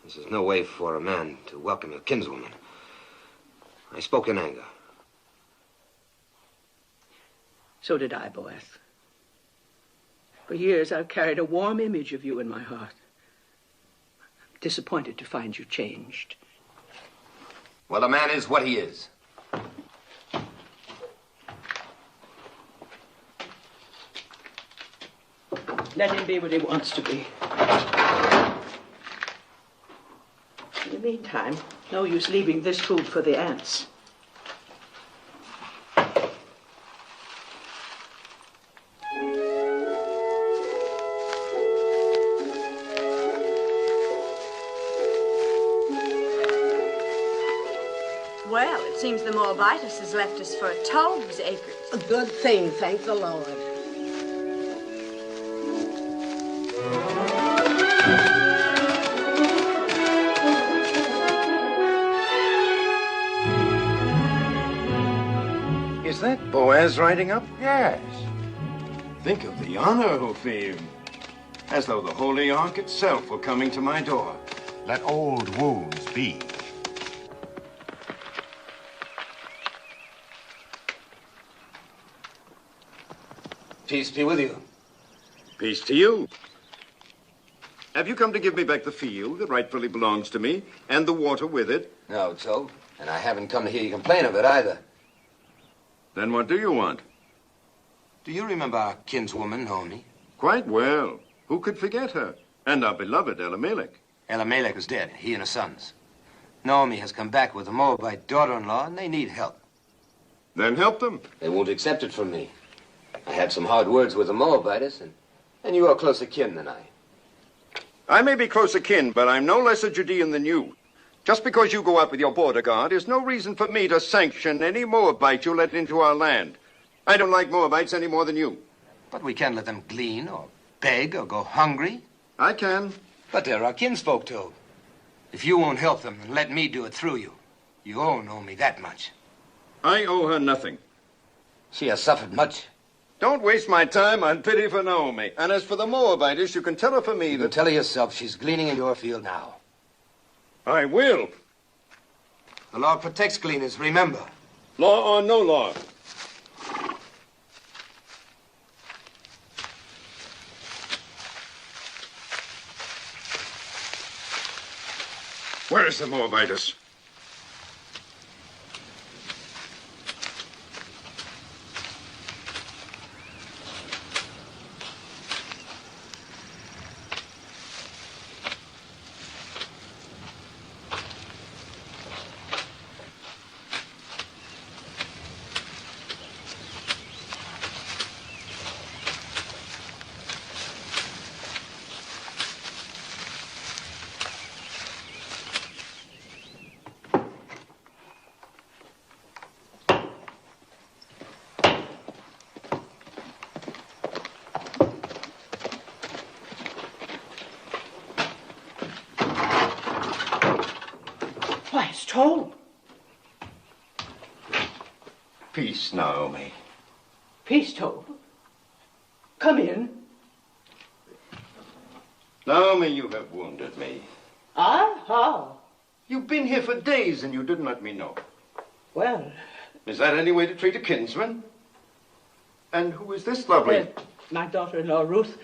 This is no way for a man to welcome a kinswoman. I spoke in anger. So did I, Boaz. For years, I've carried a warm image of you in my heart. I'm disappointed to find you changed. Well, a man is what he is. Let him be what he wants to be. In the meantime, no use leaving this food for the ants. Well, it seems the Moabitess has left us for a tove's acres. A good thing, thank the Lord. Is that Boaz riding up? Yes. Think of the honor he'll feel. As though the Holy Ark itself were coming to my door. Let old wounds be. Peace be with you. Peace to you. Have you come to give me back the field that rightfully belongs to me, and the water with it? No, Joe. And I haven't come to hear you complain of it either. Then what do you want? Do you remember our kinswoman, Naomi? Quite well. Who could forget her? And our beloved Elimelech. Elimelech is dead, he and his sons. Naomi has come back with a Moabite daughter-in-law, and they need help. Then help them. They won't accept it from me. I had some hard words with the Moabites, and you are closer kin than I. I may be close akin, but I'm no less a Judean than you. Just because you go out with your border guard is no reason for me to sanction any Moabite you let into our land. I don't like Moabites any more than you. But we can't let them glean or beg or go hungry. I can. But they're our kinsfolk, too. If you won't help them, then let me do it through you. You don't owe me that much. I owe her nothing. She has suffered much. Don't waste my time on pity for Naomi. And as for the Moabites, you can tell her for me You can tell her yourself she's gleaning in your field now. I will. The law protects gleaners, remember. Law or no law. Where is the Moabitess? Why, it's told. Peace, Naomi. Peace, Told. Come in. Naomi, you have wounded me. Ah, how? You've been here for days and you didn't let me know. Well... Is that any way to treat a kinsman? And who is this lovely... my daughter-in-law, Ruth.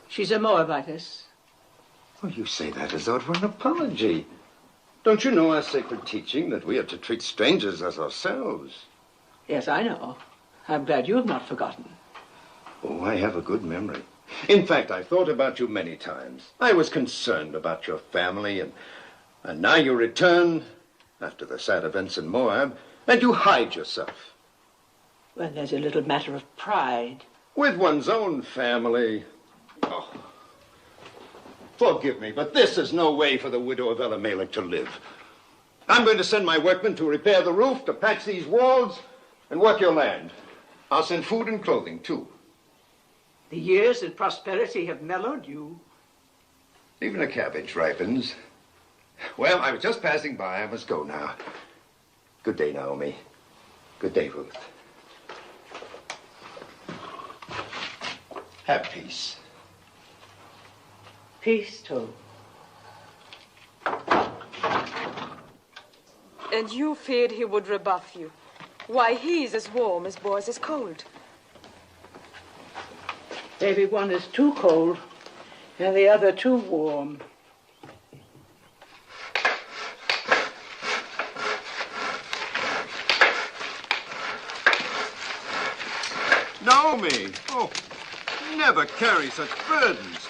She's a Moabitess. Oh, you say that as though it were an apology. Don't you know our sacred teaching that we are to treat strangers as ourselves? Yes, I know. I'm glad you have not forgotten. Oh, I have a good memory. In fact, I've thought about you many times. I was concerned about your family, and now you return after the sad events in Moab, and you hide yourself. Well, there's a little matter of pride. With one's own family. Oh, forgive me, but this is no way for the widow of Elimelech to live. I'm going to send my workmen to repair the roof, to patch these walls, and work your land. I'll send food and clothing, too. The years and prosperity have mellowed you. Even a cabbage ripens. Well, I was just passing by. I must go now. Good day, Naomi. Good day, Ruth. Have peace. Peace, Told. And you feared he would rebuff you. Why, he's as warm as Boaz is cold. Maybe one is too cold and the other too warm. Naomi! Oh, never carry such burdens.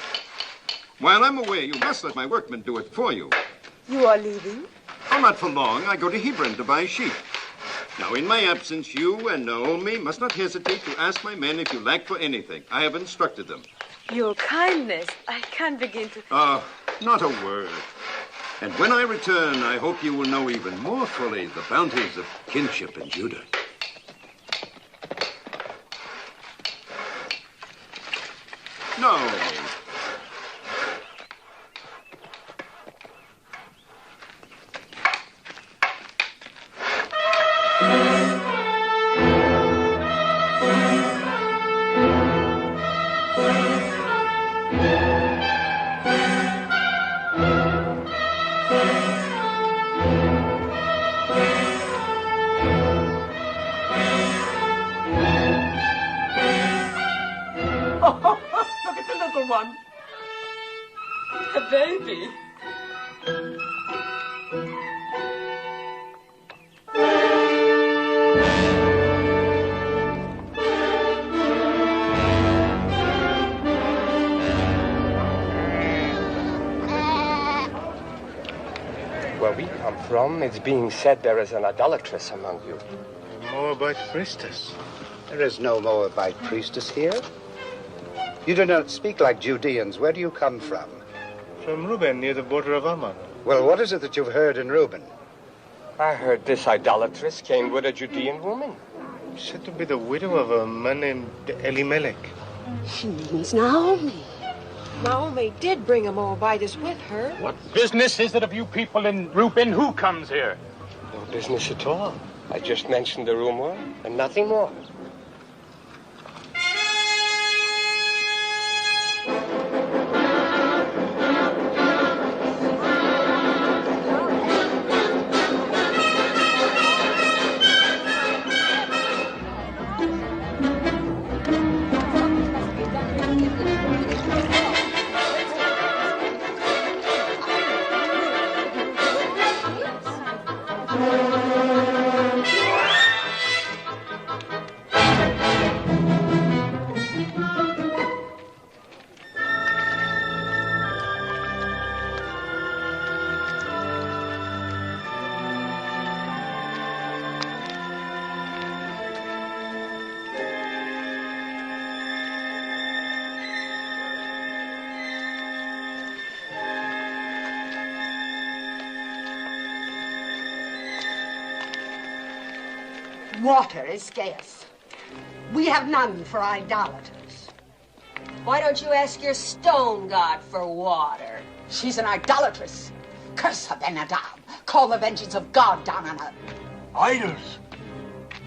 While I'm away, you must let my workmen do it for you. You are leaving? Oh, not for long. I go to Hebron to buy sheep. Now, in my absence, you and Naomi must not hesitate to ask my men if you lack for anything. I have instructed them. Your kindness. I can't begin to... Not a word. And when I return, I hope you will know even more fully the bounties of kinship in Judah. No. Look at the little one. A baby. where we come from, it's being said there is an idolatress among you. Moabite priestess. There is no Moabite priestess here. You do not speak like Judeans. Where do you come from? From Reuben, near the border of Ammon. Well, what is it that you've heard in Reuben? I heard this idolatress came with a Judean woman. Said to be the widow of a man named Elimelech. She means Naomi. Naomi did bring a Moabitess with her. What business is it of you people in Reuben? Who comes here? No business at all. I just mentioned the rumor and nothing more. Water is scarce. We have none for idolaters. Why don't you ask your stone god for water? She's an idolatress. Curse her, Ben-Adab. Call the vengeance of God down on her. Idols?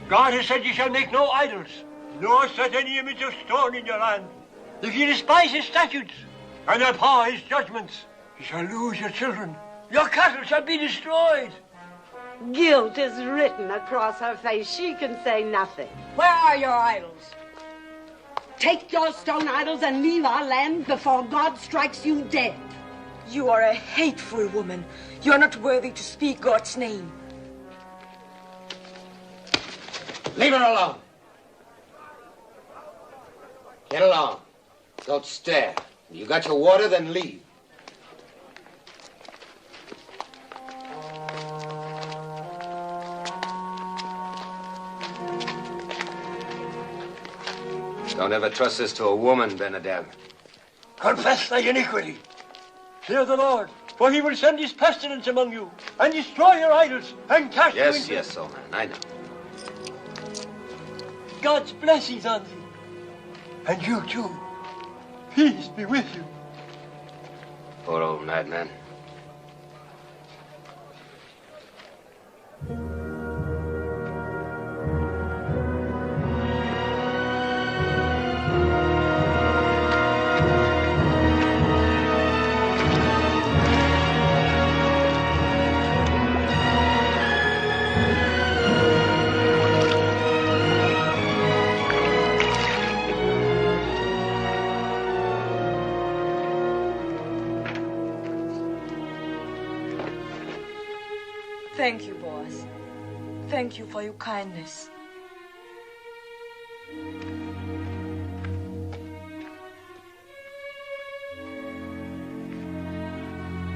God has said you shall make no idols, nor set any image of stone in your land. If you despise his statutes and abhor his judgments, you shall lose your children. Your cattle shall be destroyed. Guilt is written across her face. She can say nothing. Where are your idols? Take your stone idols and leave our land before God strikes you dead. You are a hateful woman. You are not worthy to speak God's name. Leave her alone. Get along. Don't stare. You got your water, then leave. Don't ever trust this to a woman, Ben-Adab. Confess thy iniquity. Fear the Lord, for he will send his pestilence among you, and destroy your idols, and cast you into... Yes, old man, I know. God's blessings on thee. And you too. Peace be with you. Poor old madman. Thank you, boss. Thank you for your kindness.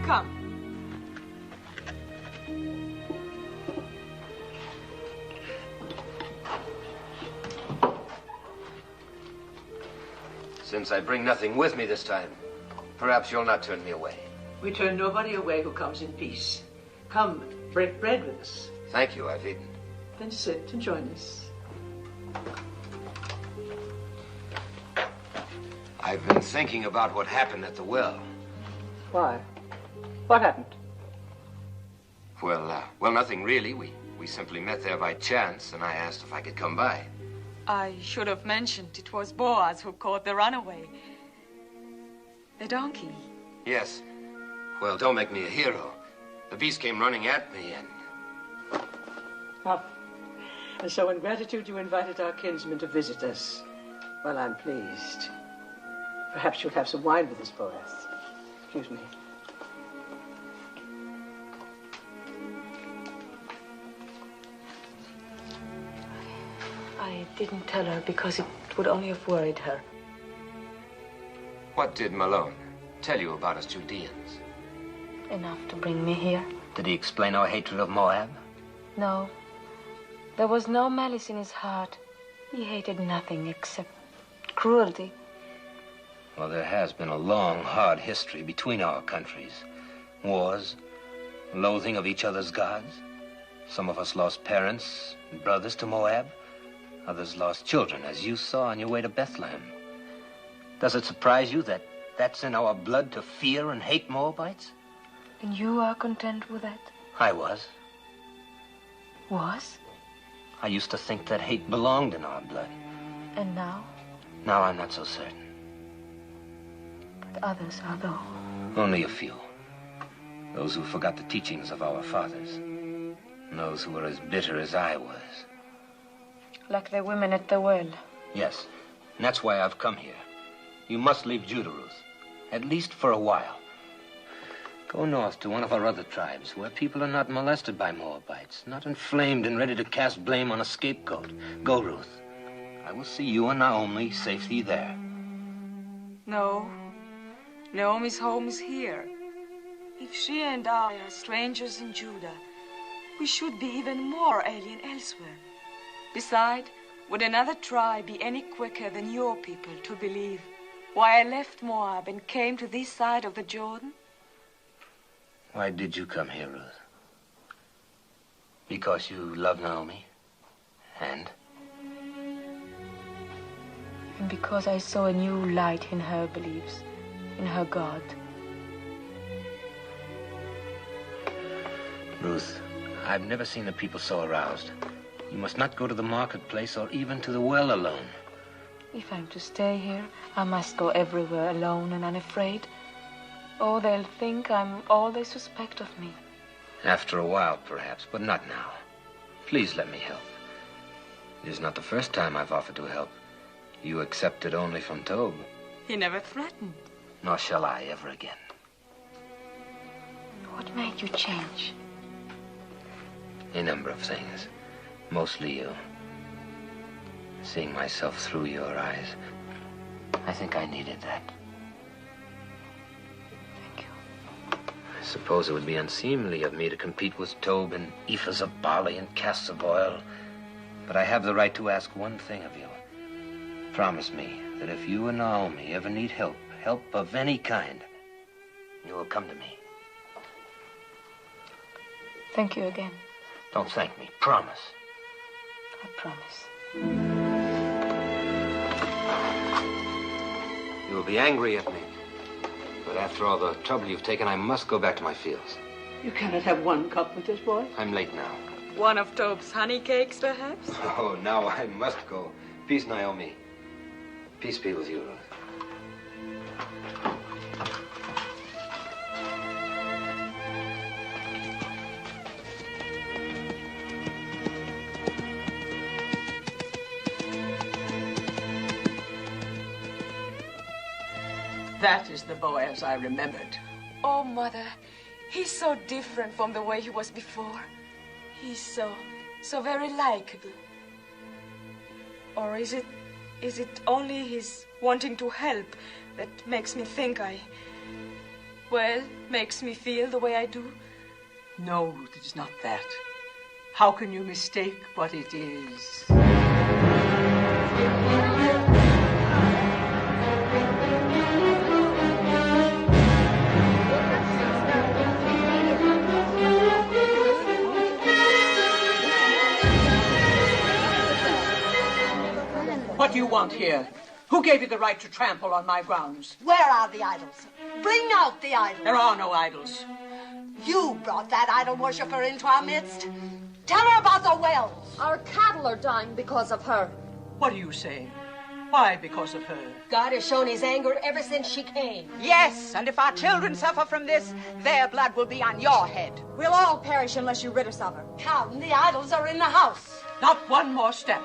Come. Since I bring nothing with me this time, perhaps you'll not turn me away. We turn nobody away who comes in peace. Come, break bread with us. Thank you, I've eaten. Then sit and join us. I've been thinking about what happened at the well. Why? What happened? Well, nothing really. We simply met there by chance, and I asked if I could come by. I should have mentioned it was Boaz who caught the runaway. The donkey. Yes. Well, don't make me a hero. The beast came running at me, and... Oh. And so in gratitude you invited our kinsman to visit us. Well, I'm pleased. Perhaps you'll have some wine with us, Boaz. Excuse me. I didn't tell her because it would only have worried her. What did Malone tell you about us Judeans? Enough to bring me here. Did he explain our hatred of Moab? No. There was no malice in his heart. He hated nothing except cruelty. Well, there has been a long, hard history between our countries. Wars, loathing of each other's gods. Some of us lost parents and brothers to Moab. Others lost children, as you saw on your way to Bethlehem. Does it surprise you that that's in our blood to fear and hate Moabites? And you are content with that? I was. Was? I used to think that hate belonged in our blood. And now? Now I'm not so certain. But others are, though. Only a few. Those who forgot the teachings of our fathers. And those who were as bitter as I was. Like the women at the well. Yes, and that's why I've come here. You must leave Judah, Ruth. At least for a while. Go north to one of our other tribes, where people are not molested by Moabites, not inflamed and ready to cast blame on a scapegoat. Go, Ruth. I will see you and Naomi safely there. No. Naomi's home is here. If she and I are strangers in Judah, we should be even more alien elsewhere. Besides, would another tribe be any quicker than your people to believe why I left Moab and came to this side of the Jordan? Why did you come here, Ruth? Because you love Naomi? And because I saw a new light in her beliefs, in her God. Ruth, I've never seen the people so aroused. You must not go to the marketplace or even to the well alone. If I'm to stay here, I must go everywhere alone and unafraid. Oh, they'll think I'm all they suspect of me. After a while, perhaps, but not now. Please let me help. It is not the first time I've offered to help. You accepted only from Tob. He never threatened. Nor shall I ever again. What made you change? A number of things. Mostly you. Seeing myself through your eyes. I think I needed that. Thank you. I suppose it would be unseemly of me to compete with Tob in ephahs of barley and casks of oil. But I have the right to ask one thing of you. Promise me that if you and Naomi ever need help of any kind, you will come to me. Thank you again. Don't thank me. Promise. I promise. You will be angry at me. But after all the trouble you've taken, I must go back to my fields. You cannot have one cup with this boy. I'm late now. One of Tob's honey cakes, perhaps? Oh, now I must go. Peace, Naomi. Peace be with you, Ruth. That is the Boaz I remembered. Oh, Mother, he's so different from the way he was before. He's so very likable. Or is it only his wanting to help that makes me think makes me feel the way I do? No, Ruth, it is not that. How can you mistake what it is? What do you want here? Who gave you the right to trample on my grounds? Where are the idols? Bring out the idols. There are no idols. You brought that idol worshiper into our midst. Tell her about the wells. Our cattle are dying because of her. What are you saying? Why because of her? God has shown his anger ever since she came. Yes, and if our children suffer from this, their blood will be on your head. We'll all perish unless you rid us of her. Come, the idols are in the house. Not one more step.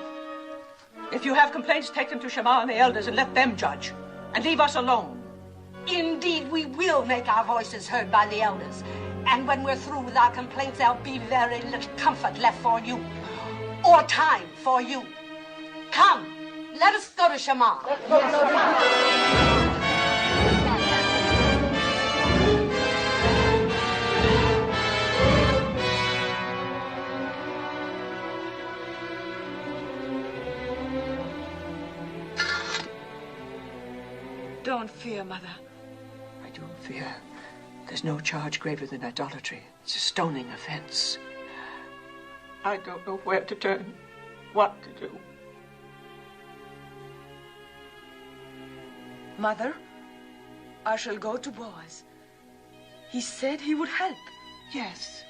If you have complaints, take them to Shammah and the elders and let them judge. And leave us alone. Indeed, we will make our voices heard by the elders. And when we're through with our complaints, there'll be very little comfort left for you. Or time for you. Come, let us go to Shammah. fear, Mother. I do fear. There's no charge graver than idolatry. It's a stoning offense. I don't know where to turn, what to do. Mother, I shall go to Boaz. He said he would help. Yes.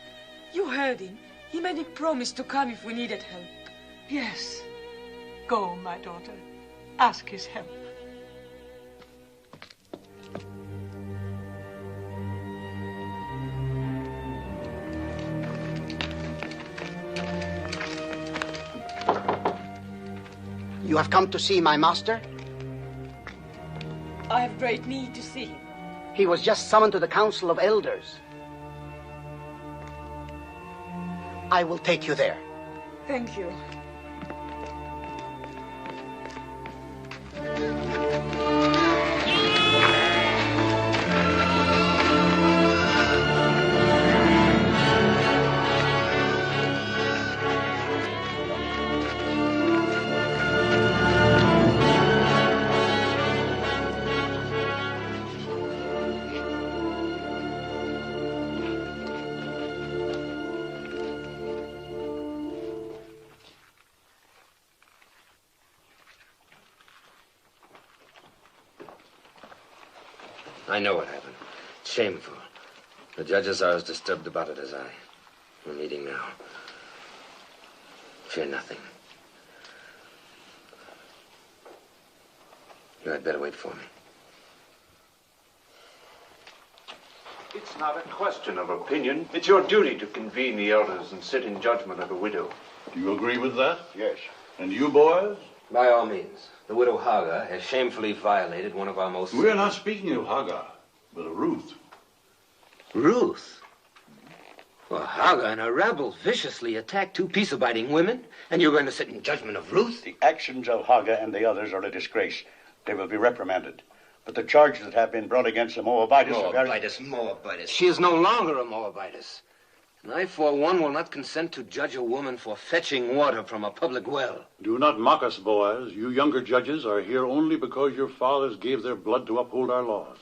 You heard him. He made a promise to come if we needed help. Yes. Go, my daughter. Ask his help. You have come to see my master? I have great need to see him. He was just summoned to the Council of Elders. I will take you there. Thank you. I know what happened. It's shameful. The judges are as disturbed about it as I. We're meeting now. Fear nothing. You had better wait for me. It's not a question of opinion. It's your duty to convene the elders and sit in judgment of the widow. Do you agree with that? Yes. And you, boys? By all means. The widow Hagar has shamefully violated one of our most... We're not speaking of Hagar, but of Ruth. Ruth? Well, Hagar and her rabble viciously attacked two peace-abiding women, and you're going to sit in judgment of Ruth? The actions of Hagar and the others are a disgrace. They will be reprimanded. But the charges that have been brought against the Moabitess are very... Moabitess. She is no longer a Moabitess. And I, for one, will not consent to judge a woman for fetching water from a public well. Do not mock us, Boaz. You younger judges are here only because your fathers gave their blood to uphold our laws.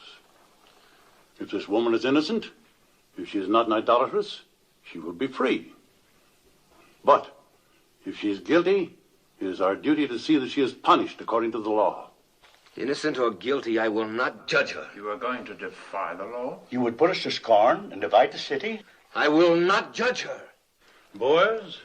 If this woman is innocent, if she is not an idolatress, she will be free. But if she is guilty, it is our duty to see that she is punished according to the law. Innocent or guilty, I will not judge her. You are going to defy the law? You would put us to scorn and divide the city? I will not judge her. Boaz,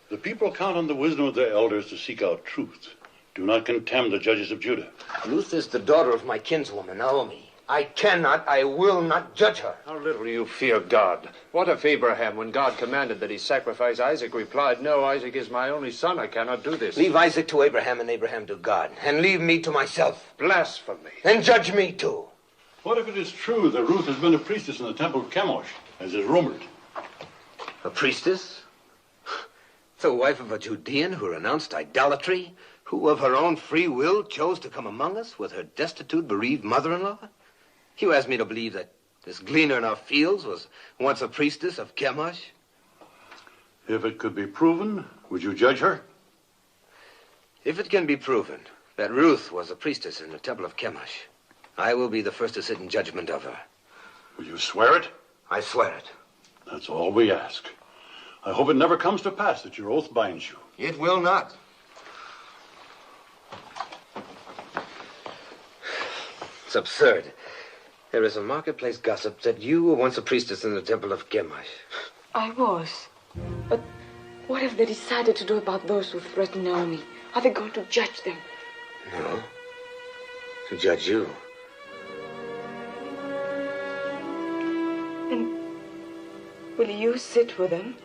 the people count on the wisdom of their elders to seek out truth. Do not contemn the judges of Judah. Ruth is the daughter of my kinswoman, Naomi. I will not judge her. How little you fear God. What if Abraham, when God commanded that he sacrifice Isaac, replied, "No, Isaac is my only son. I cannot do this." Leave Isaac to Abraham and Abraham to God, and leave me to myself. Blasphemy. And judge me too. What if it is true that Ruth has been a priestess in the temple of Chemosh, as is rumored? A priestess? The wife of a Judean who renounced idolatry, who of her own free will chose to come among us with her destitute, bereaved mother-in-law? You asked me to believe that this gleaner in our fields was once a priestess of Chemosh? If it could be proven, would you judge her? If it can be proven that Ruth was a priestess in the temple of Chemosh, I will be the first to sit in judgment of her. Will you swear it? I swear it. That's all we ask. I hope it never comes to pass that your oath binds you. It will not. It's absurd. There is a marketplace gossip that you were once a priestess in the temple of Chemosh. I was. But what have they decided to do about those who threaten Naomi? Are they going to judge them? No. To judge you. And will you sit with them?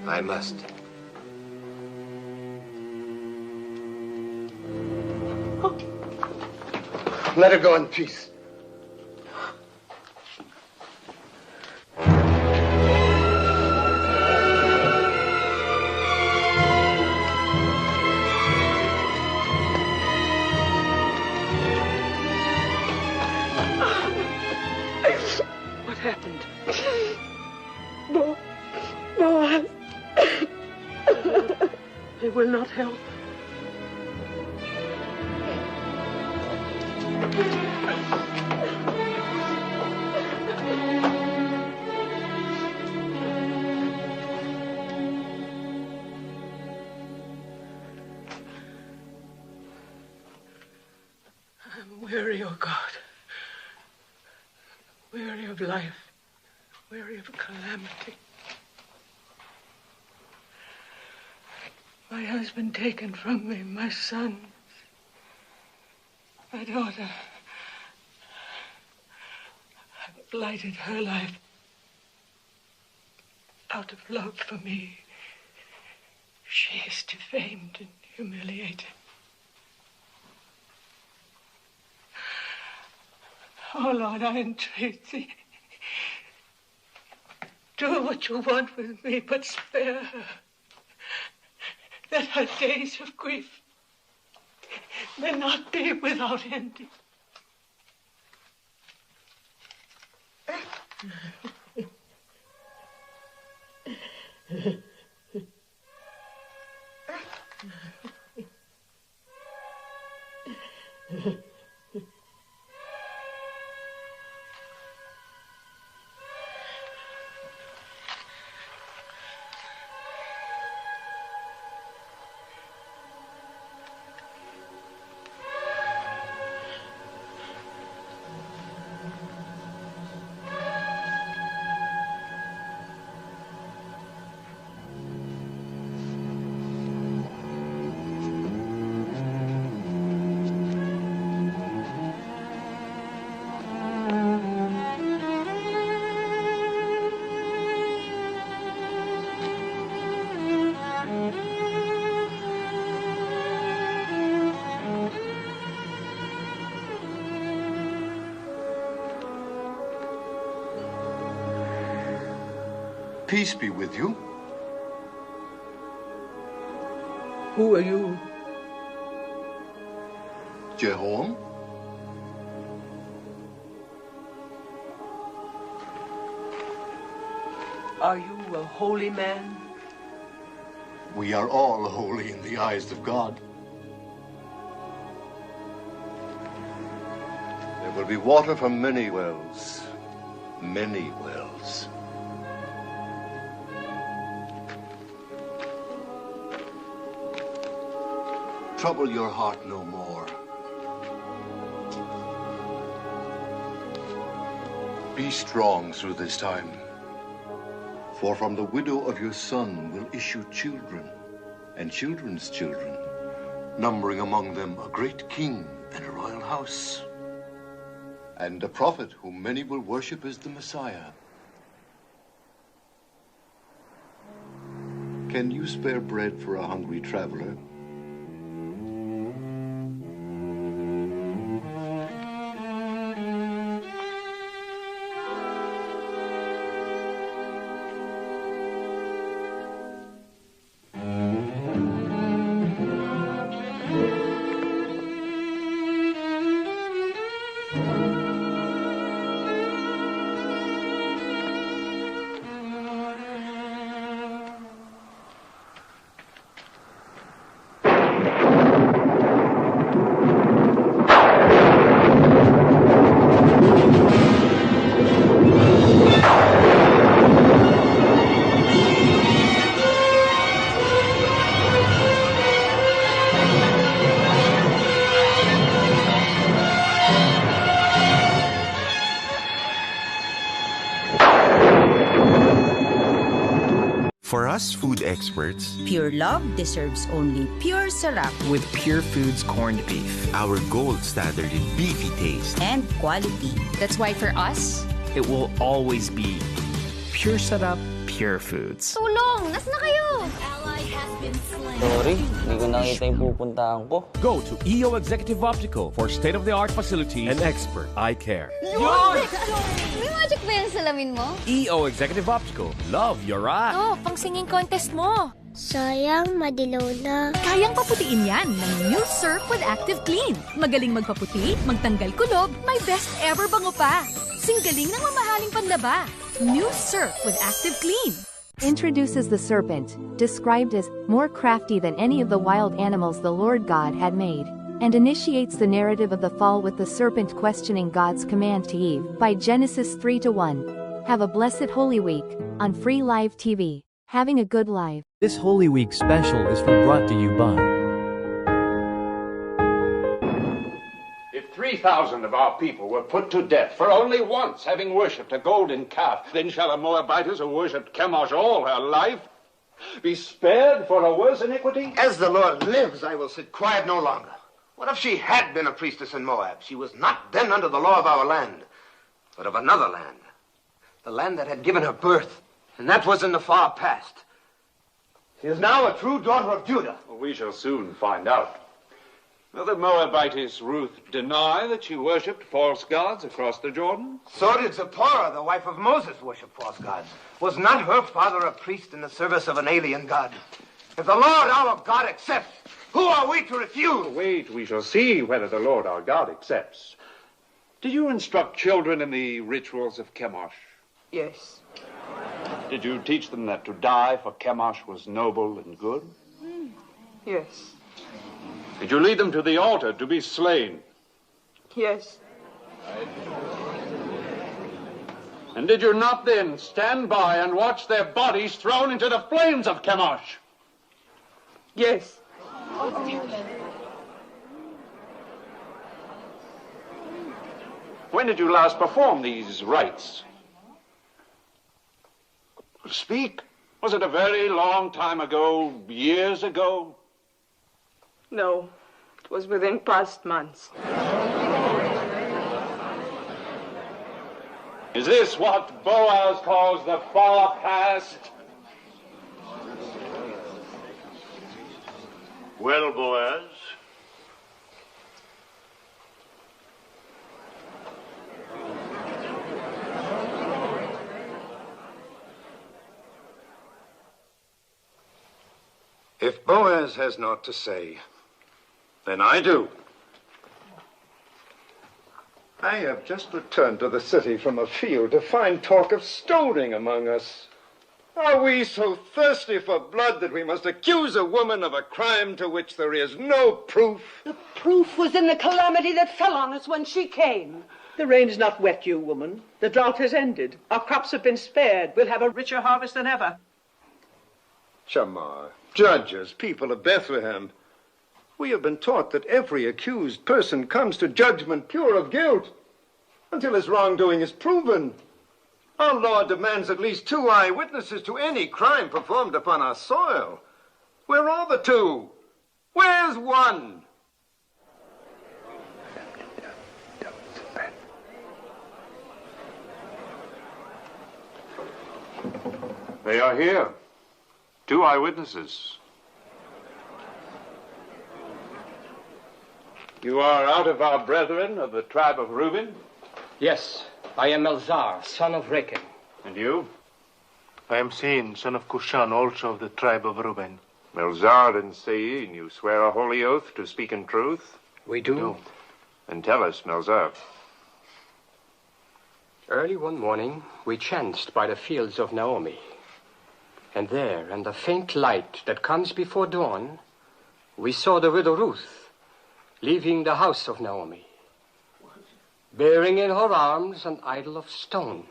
I must. Let her go in peace. What happened? Boaz. I will not help. weary of life, weary of calamity. My husband taken from me, my son, my daughter. I've blighted her life out of love for me. She is defamed and humiliated. Oh, Lord, I entreat thee. Do what you want with me, but spare her. That her days of grief may not be without ending. Peace be with you. Who are you? Jehoram? Are you a holy man? We are all holy in the eyes of God. There will be water from many wells. Many wells. Trouble your heart no more. Be strong through this time, for from the widow of your son will issue children, and children's children, numbering among them a great king and a royal house, and a prophet whom many will worship as the Messiah. Can you spare bread for a hungry traveler? For us food experts, Pure love deserves only pure sarap with Pure Foods corned beef, our gold standard in beefy taste and quality. That's why for us, it will always be Pure Sarap, Pure Foods. Tulong! Nas na kayo! Sorry, hindi ko nakita yung pupuntahan ko. Go to EO Executive Optical for state-of-the-art facility and expert eye care. Yun! May magic ba yan sa salamin mo? EO Executive Optical. Love your eye. Oh, pang singing contest mo. Sayang, madilaw na. Kayang paputiin yan ng New Surf with Active Clean. Magaling magpaputi, magtanggal kulob, may best ever bango pa. Singgaling ng mamahaling panlaba. New Surf with Active Clean. Introduces the serpent, described as more crafty than any of the wild animals the Lord God had made, and initiates the narrative of the fall with the serpent questioning God's command to Eve by Genesis 3:1. Have a blessed Holy Week on Free Live TV. Having a good live. This Holy Week special is brought to you by. If 3 3,000 of our people were put to death for only once having worshipped a golden calf. Then shall a Moabitess who worshipped Chemosh all her life be spared for a worse iniquity? As the Lord lives, I will sit quiet no longer. What if she had been a priestess in Moab? She was not then under the law of our land, but of another land. The land that had given her birth, and that was in the far past. She is now a true daughter of Judah. Well, we shall soon find out. Will the Moabitess Ruth deny that she worshipped false gods across the Jordan? So did Zipporah, the wife of Moses, worship false gods. Was not her father a priest in the service of an alien god? If the Lord our God accepts, who are we to refuse? Wait, we shall see whether the Lord our God accepts. Did you instruct children in the rituals of Chemosh? Yes. Did you teach them that to die for Chemosh was noble and good? Yes. Did you lead them to the altar to be slain? Yes. And did you not then stand by and watch their bodies thrown into the flames of Chemosh? Yes. When did you last perform these rites? Speak. Was it a very long time ago, years ago? No, it was within past months. Is this what Boaz calls the far past? Well, Boaz, If Boaz has naught to say, then I do. I have just returned to the city from a field to find talk of stoning among us. Are we so thirsty for blood that we must accuse a woman of a crime to which there is no proof? The proof was in the calamity that fell on us when she came. The rain's not wet, you woman. The drought has ended. Our crops have been spared. We'll have a richer harvest than ever. Shamar, judges, people of Bethlehem, we have been taught that every accused person comes to judgment pure of guilt until his wrongdoing is proven. Our law demands at least 2 eyewitnesses to any crime performed upon our soil. Where are the 2? Where's 1? They are here. 2 eyewitnesses. You are out of our brethren of the tribe of Reuben? Yes, I am Elzar, son of Rechel. And you? I am Sein, son of Cushan, also of the tribe of Reuben. Elzar and Sein, you swear a holy oath to speak in truth? We do. Then tell us, Elzar. Early one morning, we chanced by the fields of Naomi. And there, in the faint light that comes before dawn, we saw the widow Ruth leaving the house of Naomi, bearing in her arms an idol of stone.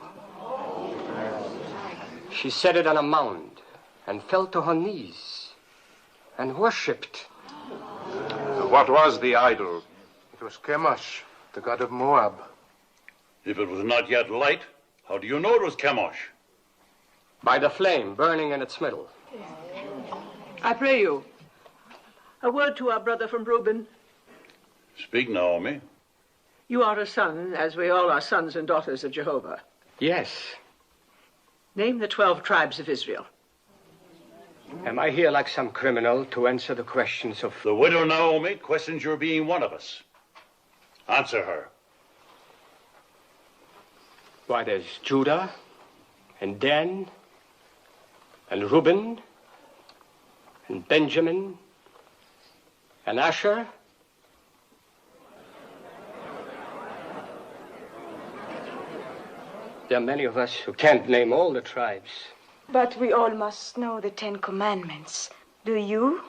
She set it on a mound and fell to her knees and worshipped. What was the idol? It was Chemosh, the god of Moab. If it was not yet light, how do you know it was Chemosh? By the flame burning in its middle. I pray you, a word to our brother from Reuben. Speak, Naomi. You are a son, as we all are sons and daughters of Jehovah. Yes. Name the 12 tribes of Israel. Am I here like some criminal to answer the questions of... The widow Naomi questions your being one of us. Answer her. Why, there's Judah, and Dan, and Reuben, and Benjamin, and Asher. There are many of us who can't name all the tribes. But we all must know the 10 Commandments. Do you?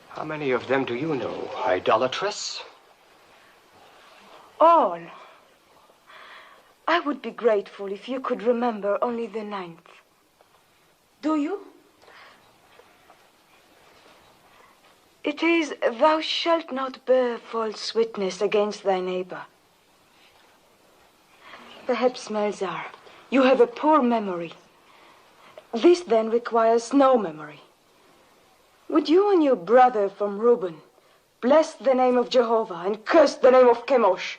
How many of them do you know, idolatress? All. I would be grateful if you could remember only the 9th. Do you? It is, thou shalt not bear false witness against thy neighbor. Perhaps, Melzar, you have a poor memory. This then requires no memory. Would you and your brother from Reuben bless the name of Jehovah and curse the name of Chemosh?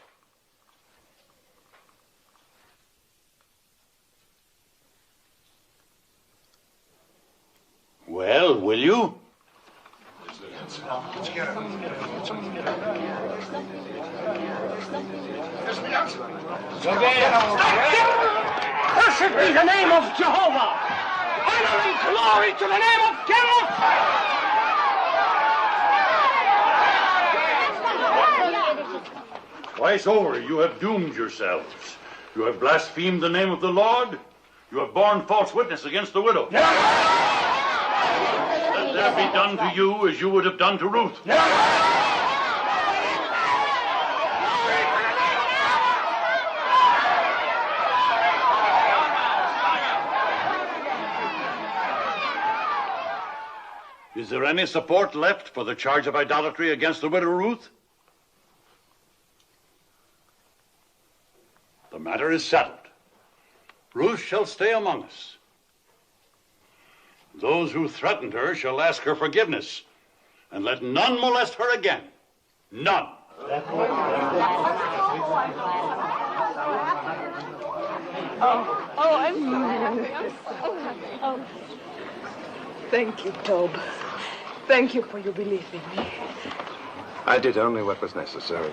Well, will you? Cursed be the name of Jehovah! Honor and glory to the name of Jehovah! Twice over you have doomed yourselves. You have blasphemed the name of the Lord. You have borne false witness against the widow. Let there be done to you as you would have done to Ruth. Is there any support left for the charge of idolatry against the widow Ruth? The matter is settled. Ruth shall stay among us. Those who threatened her shall ask her forgiveness, and let none molest her again. None. Thank you, Tob. Thank you for your belief in me. I did only what was necessary.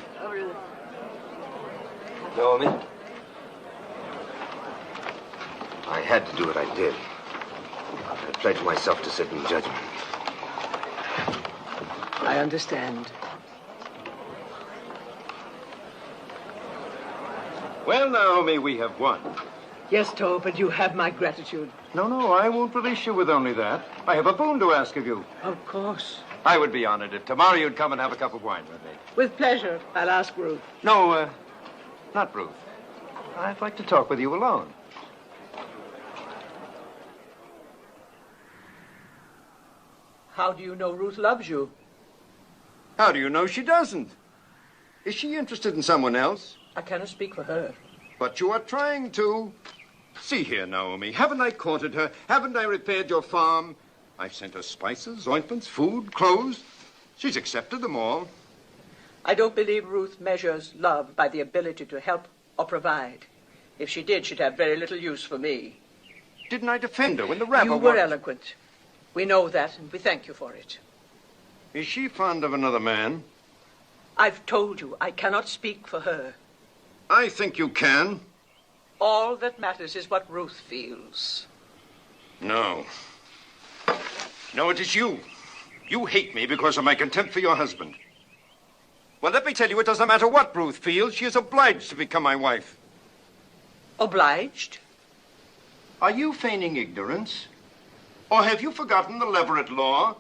Naomi? I had to do what I did. I pledged myself to sit in judgment. I understand. Well, Naomi, we have won. Yes, Tob, but you have my gratitude. No, I won't release you with only that. I have a boon to ask of you. Of course. I would be honored if tomorrow you'd come and have a cup of wine with me. With pleasure. I'll ask Ruth. No, not Ruth. I'd like to talk with you alone. How do you know Ruth loves you? How do you know she doesn't? Is she interested in someone else? I cannot speak for her. But you are trying to. See here, Naomi. Haven't I courted her? Haven't I repaired your farm? I've sent her spices, ointments, food, clothes. She's accepted them all. I don't believe Ruth measures love by the ability to help or provide. If she did, she'd have very little use for me. Didn't I defend her when the rabble... You were eloquent. We know that, and we thank you for it. Is she fond of another man? I've told you I cannot speak for her. I think you can. All that matters is what Ruth feels. No. No, it is you. You hate me because of my contempt for your husband. Well, let me tell you, it doesn't matter what Ruth feels. She is obliged to become my wife. Obliged? Are you feigning ignorance? Or have you forgotten the Leverett law?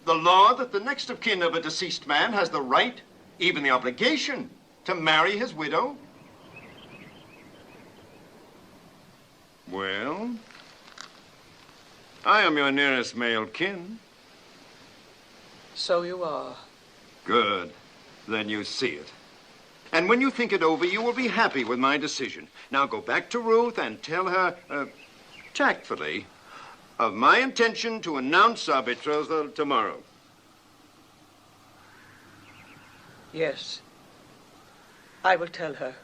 The law that the next of kin of a deceased man has the right, even the obligation, to marry his widow? Well, I am your nearest male kin. So you are. Good. Then you see it. And when you think it over, you will be happy with my decision. Now go back to Ruth and tell her, tactfully, of my intention to announce our betrothal tomorrow. Yes. I will tell her.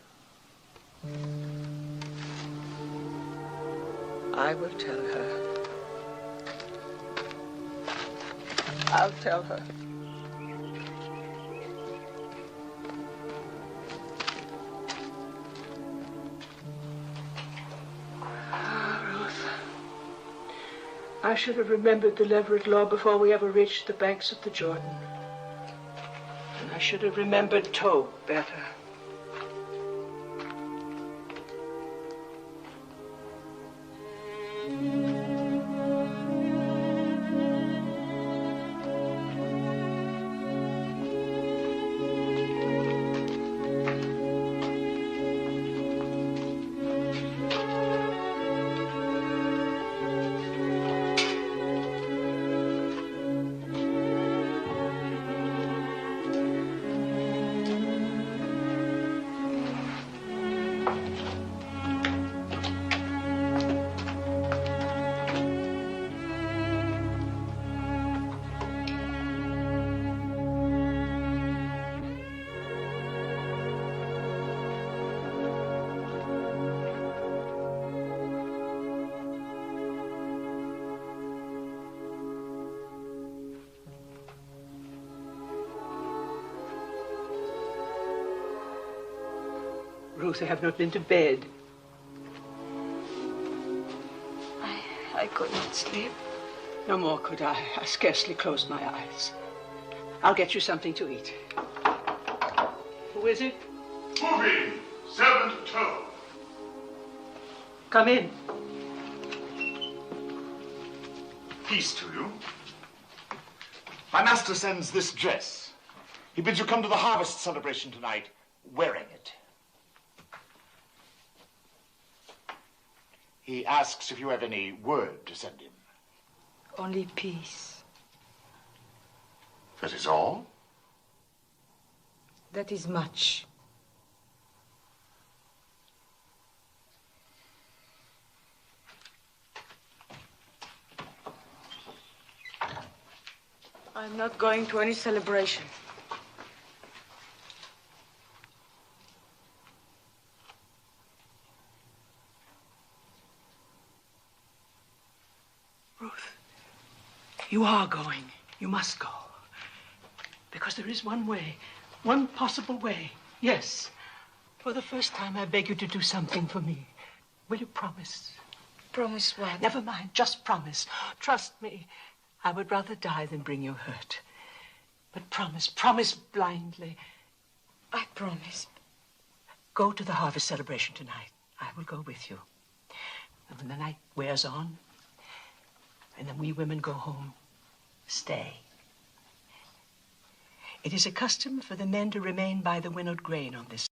I will tell her. I'll tell her. I should have remembered the Leverett law before we ever reached the banks of the Jordan. And I should have remembered Tob better. Ruth, I have not been to bed. I could not sleep. No more could I. I scarcely closed my eyes. I'll get you something to eat. Who is it? Moving! Servant Toe. Come in. Peace to you. My master sends this dress. He bids you come to the harvest celebration tonight wearing it. He asks if you have any word to send him. Only peace. That is all? That is much. I'm not going to any celebration. Ruth, you are going. You must go. Because there is one way, one possible way. Yes. For the first time, I beg you to do something for me. Will you promise? Promise what? Never mind, just promise. Trust me. I would rather die than bring you hurt. But promise blindly. I promise. Go to the harvest celebration tonight. I will go with you. And when the night wears on, and then we women go home, stay. It is a custom for the men to remain by the winnowed grain on this